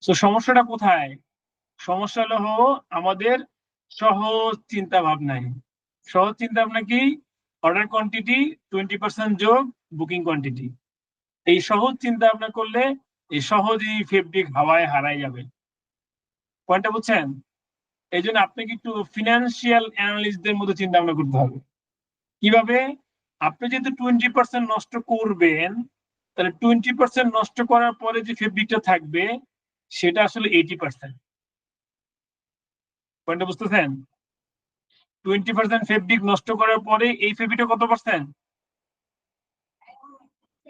তো সমস্যাটা কোথায়? সমস্যা হলো আমাদের সহজ চিন্তা ভাবনায়। সহজ চিন্তা ভাবনা কি? অর্ডার কোয়ান্টিটি 20% যোগ বুকিং কোয়ান্টিটি। এই সহজ চিন্তা ভাবনা করলে এই সহজেই ফেব্রিক হাওয়ায় হারাই যাবে। পয়েন্টটা বুঝছেন? এই জন্য আপনাকে একটু ফিনান্সিয়াল অ্যানালিস্টদের মতো চিন্তা ভাবনা করতে হবে। কিভাবে? আপনি যেহেতু 20% নষ্ট করবেন, তাহলে 20% নষ্ট করার পরে যে ফেব্রিকটা থাকবে সেটা আসলে 80%। পয়েন্টটা বুঝতেছেন? 20% ফেব্রিক নষ্ট করার পরে এই ফেব্রিকটা কত পার্সেন্ট?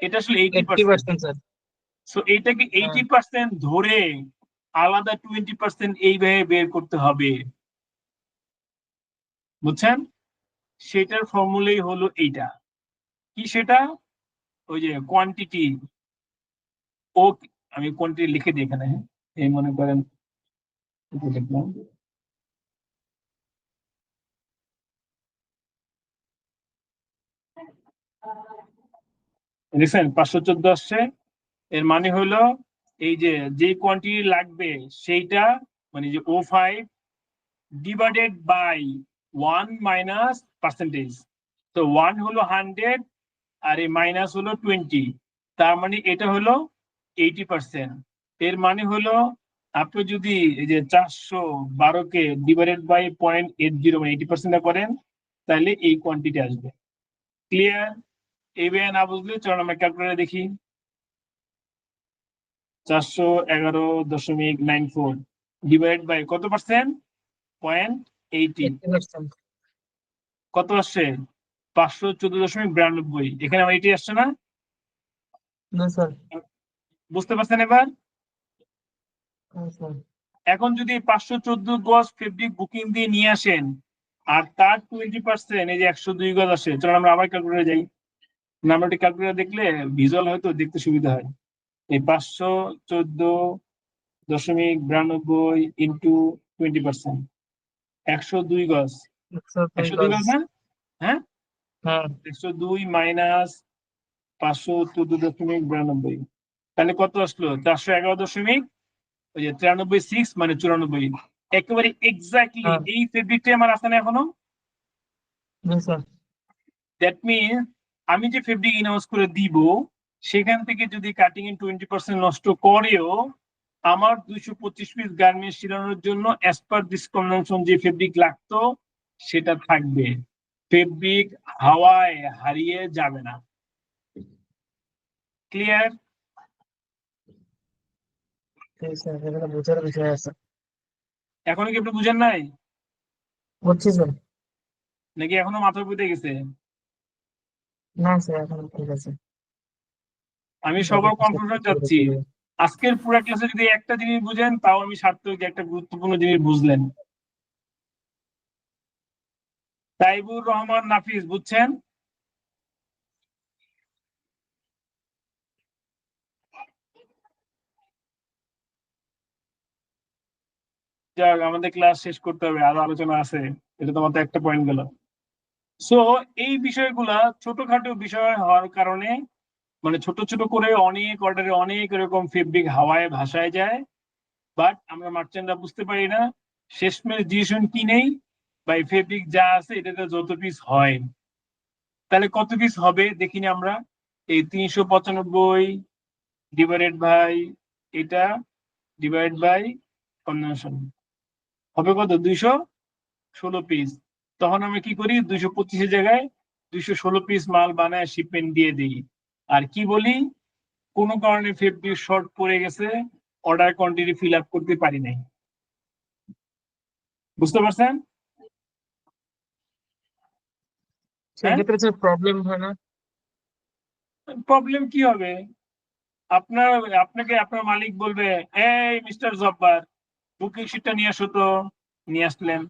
এটা আসলে 80%। 80% স্যার। সো এইটাকে 80% ধরে আলাদা 20% এইভাবে বের করতে হবে। বুঝছেন? সেটার ফর্মুলাই হলো এইটা। কি সেটা? ওই যে কোয়ান্টিটি। ও আমি কোয়ান্টিটি লিখে দিই এখানে, হ্যাঁ? এই মনে করেন লিখলাম, দেখছেন 514 আসছে। এর মানে হলো এই যে কোয়ান্টিটি লাগবে সেইটা, মানে যে O5 divided by 1 minus percentage. তো 1 হলো 100 আর এই মাইনাস হলো 20, তার মানে এটা হলো 80%। এর মানে হলো আপনি যদি এই যে 412 কে ডিভাইডেড বাই 0.80 মানে 80% করেন তাহলে এই কোয়ান্টিটি আসবে। ক্লিয়ার? এইভাবে না বুঝলে চলুন আমরা ক্যালকুলেটরে দেখি। 411.94 ডিভাইড বাই কত পার্সেন্ট? 0.80। 80%। কত আসছে? 514.92। এখানে আমার এটি আসছে না? না স্যার। বুঝতে পারছেন এবার? হ্যাঁ স্যার। এখন যদি 514 গজ ফেব্রিক বুকিং দিয়ে নিয়ে আসেন আর তার 20% এই যে 102 গজ আসে, চলুন আমরা আবার ক্যালকুলেটরে যাই। নাম্বারটি ক্যালকুলেটর দেখলে ভিজুয়াল হয়তো দেখতে সুবিধা হয়। এই 514.92 ইন্টু 20%। 102 গজ, 102 102 গজ না? হ্যাঁ, হ্যাঁ 102 মাইনাস 572.92, তাহলে কত আসলো? 411 ওই যে 93 মানে 94, একেবারে এক্স্যাক্টলি হ্যাঁ এই ফেব্রিকটা আমার আছে না এখনো। জি স্যার দ্যাট মিন আমি যে ফেব্রিক ইনহাউস করে দিব সেখান থেকে যদি কাটিং এর 20% নষ্ট করেও আমার 225 পিস গার্মেন্টস শিলানোর জন্য অ্যাজ পার দিস কনভেনশন যে ফেব্রিক লাগতো সেটা থাকবে। ফেব্রিক হাওয়ায় হারিয়ে যাবে না। ক্লিয়ার? জি স্যার এখানে বোঝার বিষয় আছে। এখনো কি আপনি বুঝেন নাই বুঝছি স্যার। নাকি এখনো মাথা বুঝে গেছে? না স্যার এখন ঠিক আছে। আমি সবার কনফারেন্স যাচ্ছি। আজকের পুরো ক্লাসে যদি একটা জিনিস বুঝেন তাও আমি সার্থক, একটা গুরুত্বপূর্ণ জিনিস বুঝলেন। তাইবুর রহমান নাফিস বুঝছেন? যাক, আমাদের ক্লাস শেষ করতে হবে, আরো আলোচনা আছে। এটা তো মাত্র একটা পয়েন্ট গেল। সো এই বিষয়গুলা ছোটখাটো বিষয় হওয়ার কারণে মানে ছোট ছোট করে অনেক অর্ডারে অনেক এরকম ফেব্রিক হাওয়ায় ভাসায় যায়, বাট আমরা মার্চেন্টরা বুঝতে পারি না। শেষমেশ ডিসিশন কি নেই, বা ফেব্রিক যা আছে এটাতে যত পিস হয়, তাহলে কত পিস হবে দেখিনি আমরা। এই 395 ডিভাইডেড বাই এটা ডিভাইড বাই কনভেনশন হবে কত? 216 পিস। তখন আমরা কি করি, 225 জায়গায় 216 পিস মাল বানায় শিপমেন্ট দিয়ে দিই। আর কি বলি, কোনো কারণে ফেব্রিক শর্ট পড়ে গেছে, অর্ডার কোয়ান্টিটি ফিল আপ করতে পারি নাই। বুঝতে পারছেন? হ্যাঁ, সেক্ষেত্রে স্যার প্রবলেম হয় না? প্রবলেম কি হবে? আপনার আপনাকে আপনার মালিক বলবে, এই মিস্টার জব্বার বুকিং শিটটা নিয়ে আসো তো, নিয়ে আসলেন।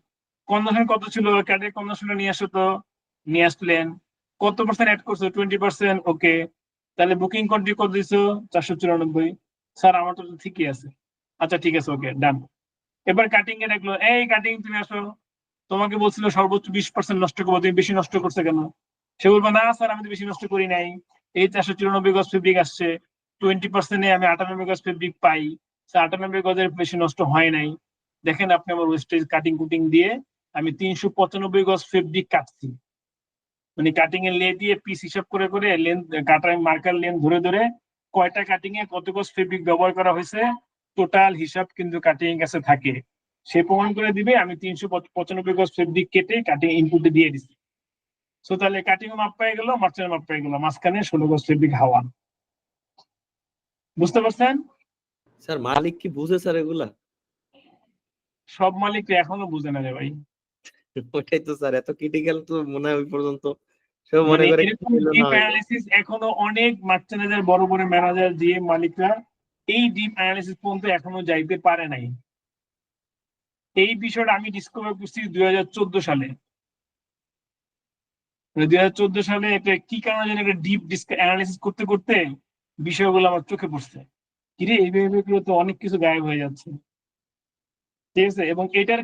কন্ডিশন কত ছিল, ক্যাডের কন্ডিশনটা নিয়ে আসো তো, নিয়ে আসলেন। কত পার্সেন্ট অ্যাড করছো? 20%। ওকে, তাহলে বুকিং কোয়ান্টিটি কত দিছো? 494। স্যার আমার তো ঠিকই আছে। আচ্ছা ঠিক আছে, ওকে ডান। এবার কাটিং এ দেখলো, এই কাটিং তুমি আসো, তোমাকে বলছিল সর্বোচ্চ 20% নষ্ট করবো, তুমি বেশি নষ্ট করছো কেন? সে বলবো, না স্যার আমি তো বেশি নষ্ট করি নাই, এই 494 গজ ফেব্রিক আসছে, 20%-এ আমি 98 গজ ফেব্রিক পাই, 98 গজের বেশি নষ্ট হয় নাই। দেখেন আপনি আমার ওয়েস্টেজ কাটিং কুটিং দিয়ে আমি 395 গজ ফেব্রিক কাটছি, মানে কাটিং এর লে দিয়ে পিস হিসাব করে করে লেন্থ কাটার মার্কার লেন্থ ধরে ধরে কয়টা কাটিং এ কত গজ ফেব্রিক ব্যবহার করা হয়েছে টোটাল হিসাব কিন্তু কাটিং এর কাছে থাকে। সে প্রমাণ করে দিবে আমি 395 গজ ফেব্রিক কেটে কাটিং ইনপুটে দিয়ে দিচ্ছি। সো তাহলে কাটিং মাপ পেয়ে গেল, মার্চের মাপ পেয়ে গেল, মাঝখানে 16 গজ ফেব্রিক হাওয়া। বুঝতে পারছেন? স্যার মালিক কি বুঝে স্যার এগুলা? সব মালিক এখনো বুঝে না রে ভাই। ওটাই তো স্যার, এত ক্রিটিক্যাল তো মনে হয় ওই পর্যন্ত সে মনে মানে করে এরকম ছিল না ডিপ হয়তো। অ্যানালিসিস এখনো অনেক মার্চেন্টাইজার বড় বড় ম্যানেজার দিয়ে মালিকরা এই ডিপ অ্যানালিসিস পর্যন্ত এখনো যাইতে পারে নাই। এই বিষয়টা আমি ডিসকভার করছি 2014 সালে। 2014 সালে একটা কি কারণে যেন একটা ডিপ অ্যানালিসিস করতে করতে বিষয়গুলো আমার চোখে পড়ছে, কিরে এইভাবে তো অনেক কিছু গায়েব হয়ে যাচ্ছে। ঠিক আছে, এবং এটার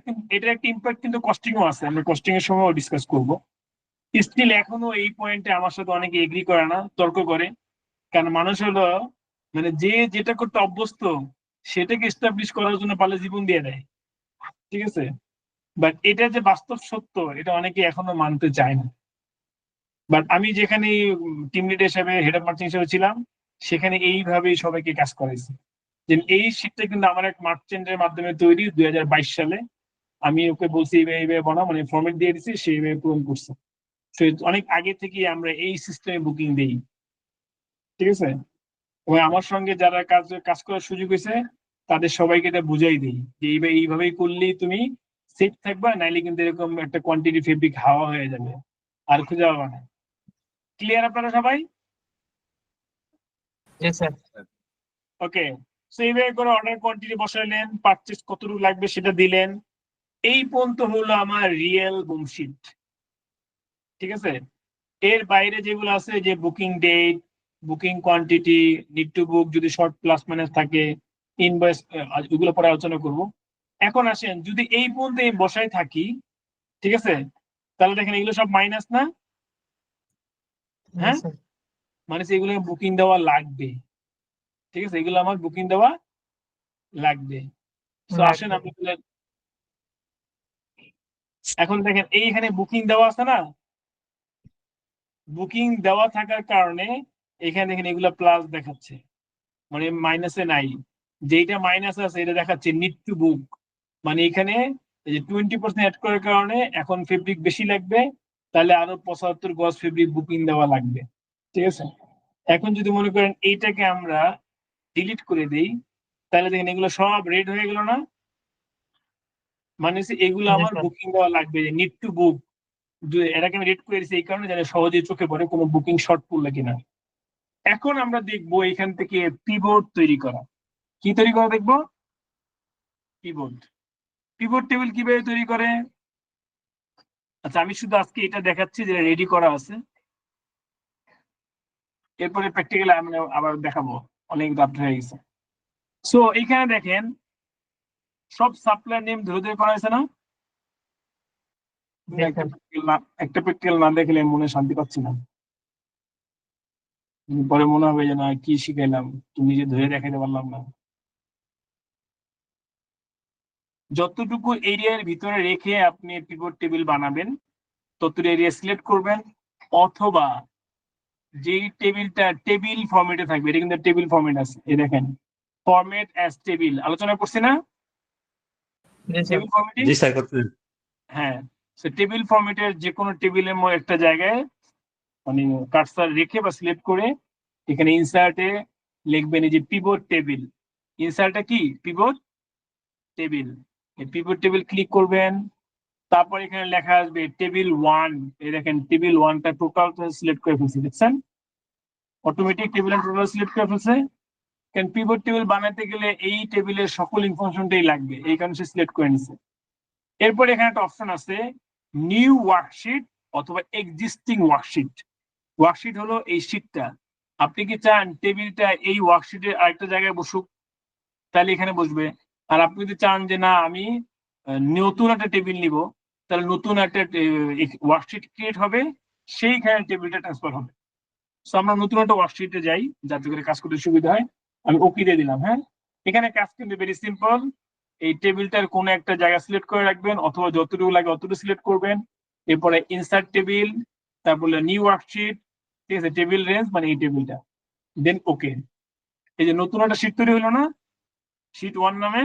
একটা ইম্প্যাক্ট কিন্তু কস্টিংও আছে, আমরা কস্টিং এর সময়ও ডিসকাস করবো। স্টিল এখনো এই পয়েন্টে আমার সাথে অনেকে এগ্রি করে না, তর্ক করে। কারণ মানুষ হলো মানে যে যেটা করতে অভ্যস্ত সেটাকে এস্টাবলিশ করার জন্য পালে জীবন দিয়ে দেয়। ঠিক আছে, বাট এটা যে বাস্তব সত্য এটা অনেকে এখনো মানতে চায় না। বাট আমি যেখানে টিম লিডার হিসেবে, হেড অফ মার্চেন্ট হিসেবে ছিলাম, সেখানে এইভাবেই সবাইকে কাজ করাইছি। যে এই শীটটা কিন্তু আমার এক মার্চেন্টের মাধ্যমে তৈরি 2022 সালে। আমি ওকে বলছি এইভাবে বানাও, মানে ফর্মেট দিয়ে দিচ্ছি, সেইভাবে পূরণ করছে। তো অনেক আগে থেকে আমরা এই সিস্টেমে বুকিং দিই। ঠিক আছে, এবং আমার সঙ্গে যারা কাজ করার সুযোগ হয়েছে তাদের সবাইকে এটা বুঝাই দিই যে এইভাবেই করলেই তুমি সেফ থাকবা, নাইলে কিন্তু এরকম একটা কোয়ান্টিটি ফেব্রিক হাওয়া হয়ে যাবে, আর খুঁজে পাবা না। ক্লিয়ার আপনারা সবাই? জি স্যার। ওকে, সো এইভাবে করে অর্ডার কোয়ান্টিটি বসাইলেন, পারচেজ কতটুকু লাগবে সেটা দিলেন। এই পর্যন্ত হলো আমার রিয়েল বুমশিট। ঠিক আছে, এর বাইরে যেগুলো আছে যে booking date, booking quantity, need to book যদি শর্ট প্লাস মাইনাস থাকে, ইনভয়েস, এগুলো পরে আলোচনা করব। এখন আসেন যদি এই পর্যন্ত এই বসায় থাকি, ঠিক আছে, তাহলে দেখেন এগুলো সব মাইনাস না? হ্যাঁ, মানে এগুলো বুকিং দেওয়া লাগবে, ঠিক আছে, এগুলো আমার বুকিং দেওয়া লাগবে। তো আসেন আমরা এখন দেখেন এইখানে বুকিং দেওয়া আছে না, বুকিং দেওয়া থাকার কারণে এখানে দেখেন এগুলো প্লাস দেখাচ্ছে, মানে মাইনাসে নাই। যেটা মাইনাস আছে এটা দেখাচ্ছে নিড টু বুক, মানে এখানে এই যে 20% অ্যাড করার কারণে এখন ফেব্রিক বেশি লাগবে, তাহলে আরো 75 গজ ফেব্রিক বুকিং দেওয়া লাগবে, ঠিক আছে। এখন যদি মনে করেন এইটাকে আমরা ডিলিট করে দেই, তাহলে দেখেন এগুলো সব রেড হয়ে গেল না, মানে এগুলো আমার বুকিং দেওয়া লাগবে, নিড টু বুক। এটাকে আমি রেড করে দিচ্ছি এই কারণে যাতে সহজে চোখে পড়ে কোনো বুকিং শর্ট পড়লে কিনা। এখন আমরা দেখবো এখান থেকে পিভট তৈরি করা। কি তৈরি করা দেখবো? পিভট। পিভট টেবিল কিভাবে তৈরি করে? আচ্ছা, আমি শুধু আজকে এটা দেখাচ্ছি যেটা রেডি করা আছে, এরপরে প্র্যাকটিক্যালি আমি আবার দেখাবো, অনেক দাপ্ট হয়ে গেছে। সো এখানে দেখেন সব সাপ্লায়ার নেম ধরে ধরে করা হয়েছে না? একটা প্র্যাকটিক্যাল না দেখলে মনে শান্তি পাচ্ছি না, পরে মনে হবে যে না কি শিখাইলাম, তুমি যে ধরে দেখাইতে পারলাম না। যতটুকু এরিয়ার ভিতরে রেখে আপনি পিভট টেবিল বানাবেন ততটুকু এরিয়া সিলেক্ট করবেন, অথবা যেই টেবিলটা টেবিল ফরম্যাটে থাকবে, এটা কিন্তু টেবিল ফরম্যাট আছে, এই দেখেন ফরম্যাট অ্যাজ টেবিল আলোচনা করছি না টেবিল ফরম্যাটে? জি স্যার করতেছেন। হ্যাঁ, টেবিল ফরম্যাটের যে কোনো টেবিলের একটা জায়গায় মানে কার্সার রেখে বা সিলেক্ট করে এখানে ইনসার্টে লিখবেন এই যে পিভট টেবিল। ইনসার্টটা কি? Pivot table. Pivot table click করবেন, তারপর এখানে লেখা আসবে টেবিল 1। এই দেখেন টেবিল 1টা টোটাল সিলেক্ট করে ফেলছি, দেখছেন অটোমেটিক টেবিল টোটাল সিলেক্ট করে ফেলছে। কারণ পিভট টেবিল বানাতে গেলে এই টেবিলের সকল ইনফরমেশনটাই লাগবে, এই কারণে সে সিলেক্ট করে নিছে। এরপর এখানে একটা অপশন আছে নিউ ওয়ার্কশিট অথবা এক্সিস্টিং ওয়ার্কশিট। ওয়ার্কশিট হলো এই শীটটা, আপনি কি চান টেবিলটা এই ওয়ার্কশিটের আরেকটা জায়গায় বসুক, তাহলে এখানে বসবে। আর আপনি যদি চান যে না আমি নতুন একটা টেবিল নিব, তাহলে নতুন একটা ওয়ার্কশিট ক্রিয়েট হবে, সেইখানে টেবিলটা ট্রান্সফার হবে। সো আমরা নতুন একটা ওয়ার্কশিটে যাই যাতে করে কাজ করতে সুবিধা হয়। আমি ওকে দিয়ে দিলাম। হ্যাঁ, এখানে কাজ কিন্তু ভেরি সিম্পল, এই টেবিলটার কোনো একটা জায়গা সিলেক্ট করে রাখবেন অথবা যতটুকু লাগে অতটুকু সিলেক্ট করবেন, এরপরে ইনসার্ট টেবিল, তারপরে নিউ ওয়ার্কশিট, ঠিক আছে, টেবিল রেঞ্জ মানে এই টেবিলটা, দেন ওকে। এই যে নতুন একটা শীট তৈরি হলো না, শীট 1 নামে।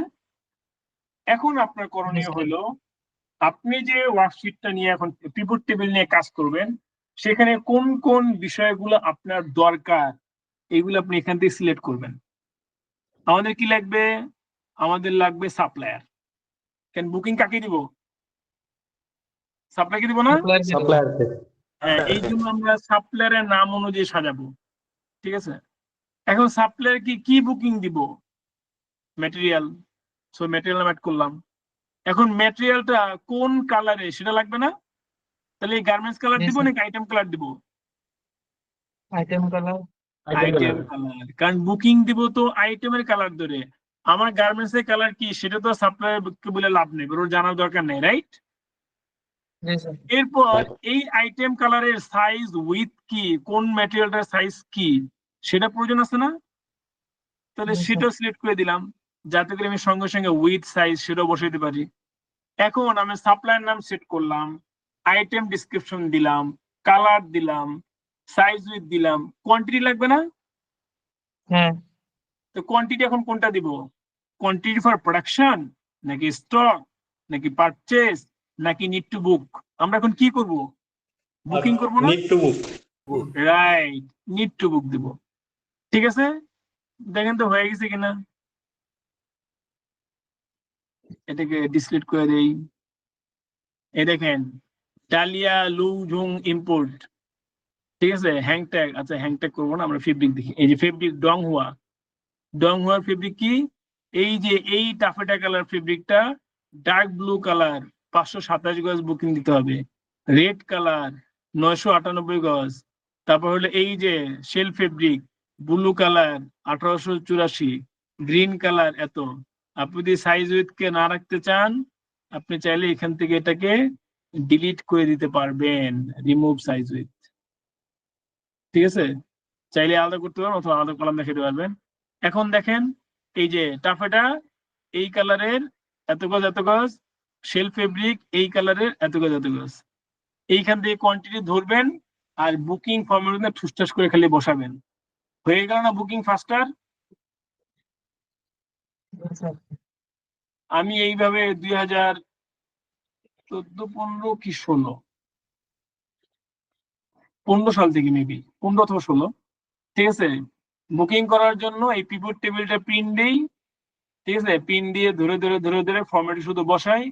এখন আপনার করণীয় হলো আপনি যে ওয়ার্কশিটটা নিয়ে এখন পিভট টেবিল নিয়ে কাজ করবেন, সেখানে কোন কোন বিষয়গুলো আপনার দরকার এইগুলো আপনি এখান থেকে সিলেক্ট করবেন। আমাদের কি লাগবে? আমাদের লাগবে সাপ্লায়ার। কেন বুকিং কাকে দিব? সাপ্লাইকে দিব না? হ্যাঁ, এই জন্য আমরা সাপ্লায়ারের নাম অনুযায়ী সাজাবো, ঠিক আছে। এখন সাপ্লায়ার কি বুকিং দিব? ম্যাটেরিয়াল। সো ম্যাটেরিয়াল নাম অ্যাড করলাম। এখন ম্যাটেরিয়ালটা কোন কালারে সেটা লাগবে না? তাহলে এই গার্মেন্টস কালার দিব নাকি আইটেম কালার দিব? Item colour. আইটেম কালার, কারণ বুকিং দিব তো আইটেমের কালার ধরে। আমার গার্মেন্টস এর কালার কি সেটা তো সাপ্লায়ারকে বলে লাভ নেই, ওর জানার দরকার নেই, রাইট? এরপর এই আইটেম কালারের সাইজ উইথ কি, কোন ম্যাটেরিয়ালটার সাইজ কি সেটা প্রয়োজন আছে না? তাহলে সেটা সিলেক্ট করে দিলাম যাতে করে আমি সঙ্গে সঙ্গে উইথ সাইজ সেটাও বসে দিতে পারি। এখন আমি সাপ্লায়ার নাম সেট করলাম, আইটেম ডিসক্রিপশন দিলাম, কালার দিলাম, সাইজ উইথ দিলাম, কোয়ান্টিটি লাগবে না? হ্যাঁ, তো কোয়ান্টিটি এখন কোনটা দিব? কোয়ান্টিটি ফর প্রোডাকশন নাকি স্টক নাকি পারচেজ নাকি নিড টু বুক? আমরা এখন কি করব? বুকিং করব না? Need to book. Right, need to বুক দিব। ঠিক আছে, দেখেন তো হয়ে গেছে কিনা। এটাকে ডিসলিট করে দেই। এই দেখেন ডালিয়া লুঝুং ইম্পোর্ট, ঠিক আছে, হ্যাংট্যাগ। আচ্ছা হ্যাংট্যাগ করবো না, আমরা ফেব্রিক দেখি। এই যে ফেব্রিক ডংহুয়ার ফেব্রিক কি? এই যে এই টাফেটা কালার ফেব্রিকটা ডার্ক ব্লু কালার 527 গজ বুকিং দিতে হবে, রেড কালার 998 গজ, তারপর হলো এই যে shell fabric blue colour 1884, green colour এত, আপনি যদি সাইজ উইথ কে না রাখতে চান, আপনি চাইলে এখান থেকে এটাকে ডিলিট করে দিতে পারবেন, রিমুভ সাইজ উইথ। ঠিক আছে, চাইলে আলাদা করতে পারবেন অথবা আলাদা কলাম দেখাতে পারবেন। এখন দেখেন এই যে টাফেটা এই কালারের এত গজ এত গজ, শেল ফেব্রিক এই কালারের এত গজ এত গজ, এইখান থেকে কোয়ান্টিটি ধরবেন আর বুকিং ফর্মের মধ্যে ঠুসঠাস করে খালি বসাবেন। হয়ে গেল না বুকিং ফাস্টার? আমি এইভাবে 2014-15 কি 16-15 সাল থেকে মেবি 15 অথবা 16, ঠিক আছে, বুকিং করার জন্য এই পিভট টেবিলটা প্রিন্ট দেই। ঠিক আছে, প্রিন্ট দিয়ে ধরে ধরে ধরে ধরে ফর্মেটে শুধু বসাই,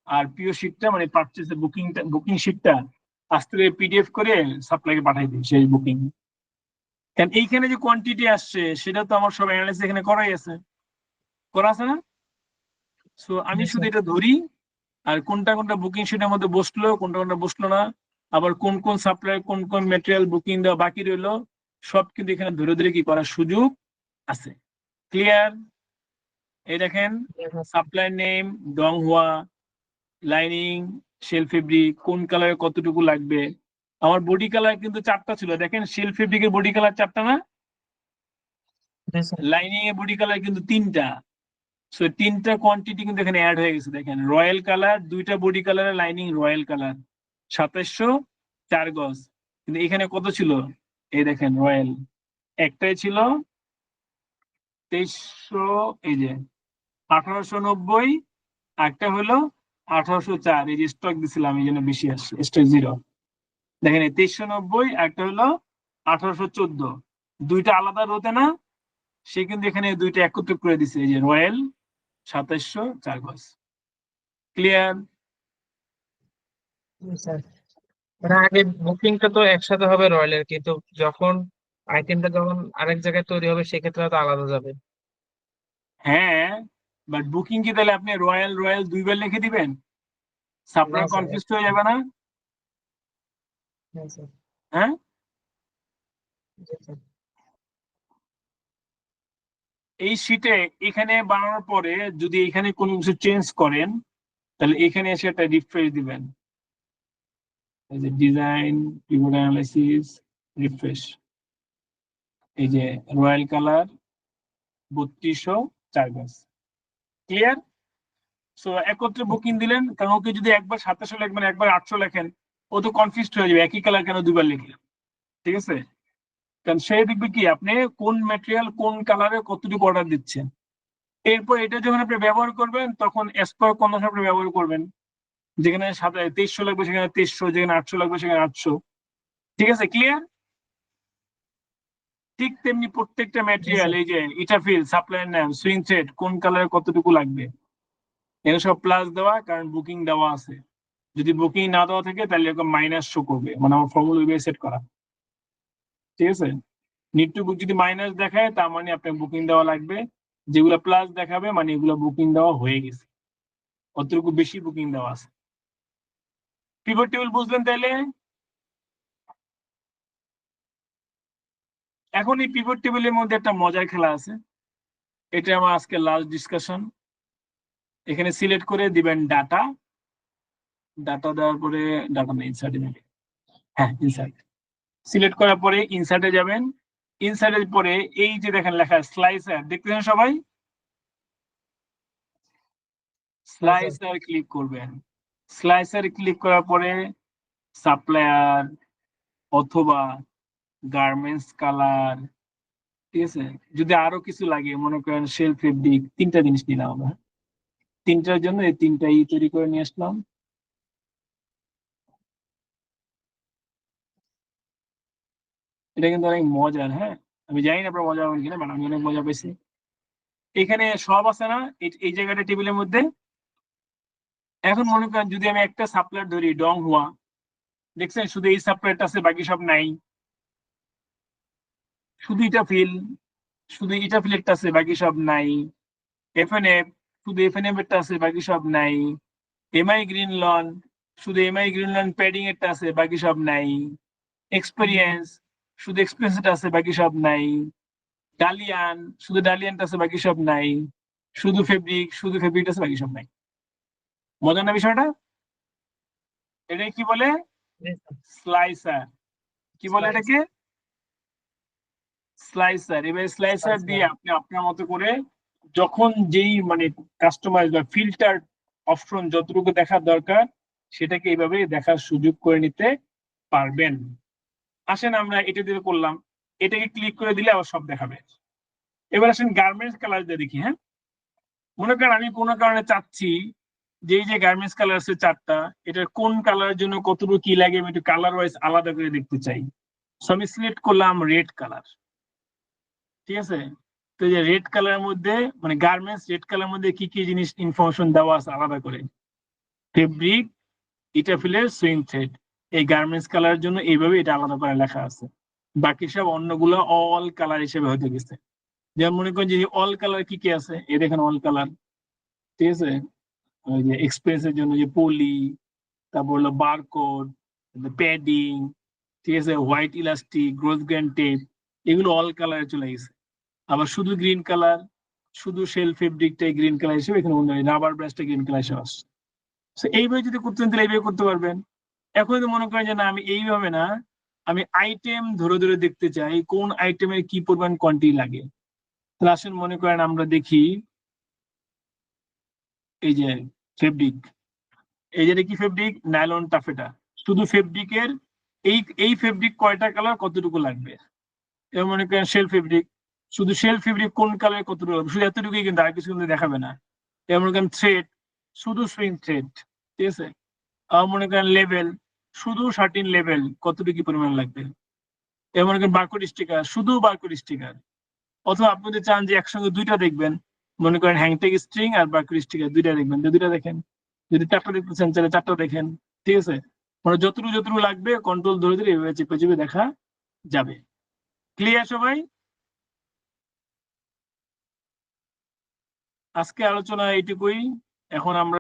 আর পিও শিটটা মানে পারচেজ বুকিং শিটটা আস্তে করে পিডিএফ করে সাপ্লাইকে পাঠাই দিই সেই বুকিং। কারণ এইখানে যে কোয়ান্টিটি আসছে সেটা তো আমার সব অ্যানালাইসিস এখানে করাই আছে, করা আছে না? সো আমি শুধু এটা ধরি আর কোনটা কোনটা বুকিং শিটের মধ্যে বসলো কোনটা কোনটা বসলো না, আবার কোন কোন সাপ্লাই কোন কোন ম্যাটেরিয়াল বুকিং দেওয়া বাকি রইলো, সব কিন্তু এখানে ধরে ধরে কি করার সুযোগ আছে। ক্লিয়ার? এই দেখেন সাপ্লাই নেম, ডং হুয়া, লাইনিং, শেল ফেব্রিক, কোন কালারে কতটুকু লাগবে। আমার বডি কালার কিন্তু 4টা ছিল, দেখেন শেল ফেব্রিকের বডি কালার 4টা না, লাইনিং এর বডি কালার কিন্তু 3টা। সো 3টা কোয়ান্টিটি কিন্তু এখানে অ্যাড হয়ে গেছে। দেখেন রয়্যাল কালার 2টা বডি কালারের লাইনিং রয়্যাল কালার 2704 গজ, কিন্তু এখানে কত ছিল? এই দেখেন রয়্যাল একটাই ছিল 2300, এই যে 1890, একটা হলো 1804, এই যে স্টক দিছিলাম এই জন্য বেশি আসছে, স্টক 0। দেখেন 2390, একটা হলো 1814, দুইটা আলাদা রোতে না, সে কিন্তু এখানে দুইটা একত্র করে দিছে, এই যে রয়্যাল 2704 গজ। ক্লিয়ার? আগে বুকিংটা তো একসাথে হবে রয়্যালের, কিন্তু যখন আইটেমটা যখন আরেক জায়গায় তৈরি হবে সেক্ষেত্রে তো আলাদা যাবে। হ্যাঁ, বাট বুকিং কি তাহলে আপনি রয়্যাল রয়্যাল দুইবার লিখে দিবেন? সাপ্লাই না স্যার, কনফিউজ হয়ে যাবে না? হ্যাঁ স্যার, হ্যাঁ, জি স্যার। এই শিটে এখানে বানানোর পরে যদি এখানে কোনো কিছু চেঞ্জ করেন তাহলে এখানে এসে একটা রিফ্রেশ দিবেন, এই যে ডিজাইন, কিবোর্ড অ্যানালাইসিস, রিফ্রেশ, এই যে রয়্যাল কালার 3204 গজ। ক্লিয়ার? সো একত্রে বুকিং দিলেন, কারণ ওকে যদি একবার 2700 লিখবেন একবার 800 লেখেন ও তো কনফিউজ হয়ে যাবে, একই কালার কেন দুইবার লিখলেন। ঠিক আছে, কারণ সে দেখবে কি আপনি কোন ম্যাটেরিয়াল কোন কালারে কতটুকু অর্ডার দিচ্ছেন। এরপর এটা যখন আপনি ব্যবহার করবেন তখন এসপার কন্ডিশন আপনি ব্যবহার করবেন, যেখানে 2300 লাগবে সেখানে 2300, যেখানে 800 লাগবে সেখানে 800। ঠিক আছে, ক্লিয়ার? ঠিক তেমনি প্রত্যেকটা ম্যাটেরিয়াল, এই যে ইটাফিল, সাপ্লাইয়ের নাম, সুইং থ্রেড, কোন কালারে কতটুকু লাগবে এগুলো সব প্লাস দেওয়া, কারণ বুকিং দেওয়া আছে। যদি বুকিং না দেওয়া থাকে তাহলে এরকম মাইনাস শো করবে, মানে আমার ফর্মুলা ওইভাবে সেট করা। ঠিক আছে, নিড টু বুক যদি মাইনাস দেখায় তার মানে আপনার বুকিং দেওয়া লাগবে, যেগুলো প্লাস দেখাবে মানে এগুলো বুকিং দেওয়া হয়ে গেছে, অতটুকু বেশি বুকিং দেওয়া আছে। পিভট টেবিল বুঝলেন তাইলে? এখন এই পিভট টেবিলের মধ্যে একটা মজার খেলা আছে, এটা আমার আজকে লাস্ট ডিসকাশন। এখানে সিলেক্ট করে দিবেন ডাটা, ডাটা দেওয়ার পরে ডাটা নেই, ইনসার্ট, হ্যাঁ ইনসার্ট, সিলেক্ট করার পরে ইনসার্টে যাবেন। ইনসার্টের পরে এই যে দেখেন লেখা স্লাইসার, দেখতেছেন সবাই? স্লাইসার ক্লিক করবেন। স্লাইসার ক্লিক করার পরে সাপ্লায়ার অথবা গার্মেন্টস কালার, ঠিক আছে, যদি আরো কিছু লাগে মনে করেন শেল ফেব্রিক, 3টা জিনিস নিলাম আমরা, 3টার জন্য এই 3টা তৈরি করে নিয়ে আসলাম। এটা কিন্তু অনেক মজার, হ্যাঁ আমি জানি না আপনার মজা হবে কিনা, বাট আমি অনেক মজা পেয়েছি। এখানে সব আছে না এই জায়গাটা টেবিলের মধ্যে। এখন মনে করেন যদি আমি একটা সাপ্লায়ার ধরি, ডং হুয়া, দেখছেন শুধু এই সাপ্লায়ারটা আছে বাকি সব নাই, শুধু এটা ফিল, শুধু এটা ফিলেরটা আছে বাকি সব নাই, এফএনএফ, শুধু এফএনএফ এরটা আছে বাকি সব নাই, এমআই গ্রিন লন, শুধু এমআই গ্রিন লন প্যাডিং এরটা আছে বাকি সব নাই, এক্সপেরিয়েন্স, শুধু এক্সপেরিয়েন্সটা আছে বাকি সব নাই, ডালিয়ান, শুধু ডালিয়ানটা আছে বাকি সব নাই, শুধু ফেব্রিক আছে, বাকি সব নাই। মজার না বিষয়টা? এটা কি বলে? স্লাইসার। কি বলে এটাকে? স্লাইসার। এবার স্লাইসার দিয়ে আপনি আপনার মতো করে যখন যেই মানে কাস্টমাইজ বা ফিল্টার অপশন যতটুকু দেখার দরকার সেটাকে এইভাবে দেখার সুযোগ করে নিতে পারবেন। আসেন আমরা এটা দিয়ে করলাম, এটাকে ক্লিক করে দিলে আবার সব দেখাবে। এবার আসেন গার্মেন্টস কালার দিয়ে দেখি। হ্যাঁ, মনে করেন আমি কোনো কারণে চাচ্ছি যে এই যে গার্মেন্টস কালার আছে 4টা, এটার কোন কালারের জন্য কতটুকু কি লাগে আমি একটু কালার ওয়াইজ আলাদা করে দেখতে চাই। সো আমি সিলেক্ট করলাম রেড কালার। ঠিক আছে, তো এই যে রেড কালারের মধ্যে মানে গার্মেন্টস রেড কালার মধ্যে কি কি জিনিস ইনফরমেশন দেওয়া আছে আলাদা করে। ফেব্রিক, ইটাফিলের, সুইং থ্রেড, এই গার্মেন্টস কালারের জন্য এইভাবে এটা আলাদা করে লেখা আছে। বাকি সব অন্যগুলো অল কালার হিসেবে হতে গেছে। যেমন মনে করেন যে অল কালার কি কি আছে, এই দেখেন অল কালার। ঠিক আছে, ওই যে এক্সপ্রেসের জন্য যে পলি, তারপর হলো বারকোড, প্যাডিং, ঠিক আছে, হোয়াইট ইলাস্টিক, গ্রোথ গ্যান টেপ, এগুলো অল কালারে চলে গেছে। আবার শুধু গ্রিন কালার, শুধু শেল ফেব্রিকটাই গ্রিন কালার হিসেবে এখানে রাবার ব্রাশটা গ্রিন কালার হিসেবে আসছে। এইভাবে যদি করতে তাহলে এইভাবে করতে পারবেন। এখন যদি মনে করেন যে না আমি এইভাবে না, আমি আইটেম ধরে ধরে দেখতে চাই কোন আইটেমের কি পরিমাণ কোয়ান্টিটি লাগে, তাহলে আসেন মনে করেন আমরা দেখি এই যে ফেব্রিক, এই যে কি ফেব্রিক, নাইলন টাফেটা। শুধু ফেব্রিকের এই ফেব্রিক কয়টা কালার কতটুকু লাগবে। এবার মনে করেন শেল ফেব্রিক, শুধু শেল ফেব্রিক কোন কালার কতটুকু লাগবে, শুধু এতটুকুই, কিন্তু আর কিছু কিন্তু দেখাবে না। এবার মনে করেন থ্রেড, শুধু সুইং থ্রেড। ঠিক আছে, আবার মনে করেন লেভেল, শুধু 13 লেভেল কতটুকু পরিমাণ লাগবে। এবার মনে করেন বারকোড স্টিকার, শুধু বারকোড স্টিকার। অথবা আপনি যদি চান যে একসঙ্গে দুইটা দেখবেন, মনে করেন হ্যাংটেগ স্ট্রিং আর বারকোড স্টিকার দুইটা দেখবেন, দুইটা দেখেন। যদি 4টা দেখতে চান তাহলে 4টা দেখেন। ঠিক আছে, মানে যতটুকু লাগবে কন্ট্রোল ধরে ধরে এভাবে চেপে চেপে দেখা যাবে। ক্লিয়ার সবাই? আজকে আলোচনা এইটুকুই। এখন আমরা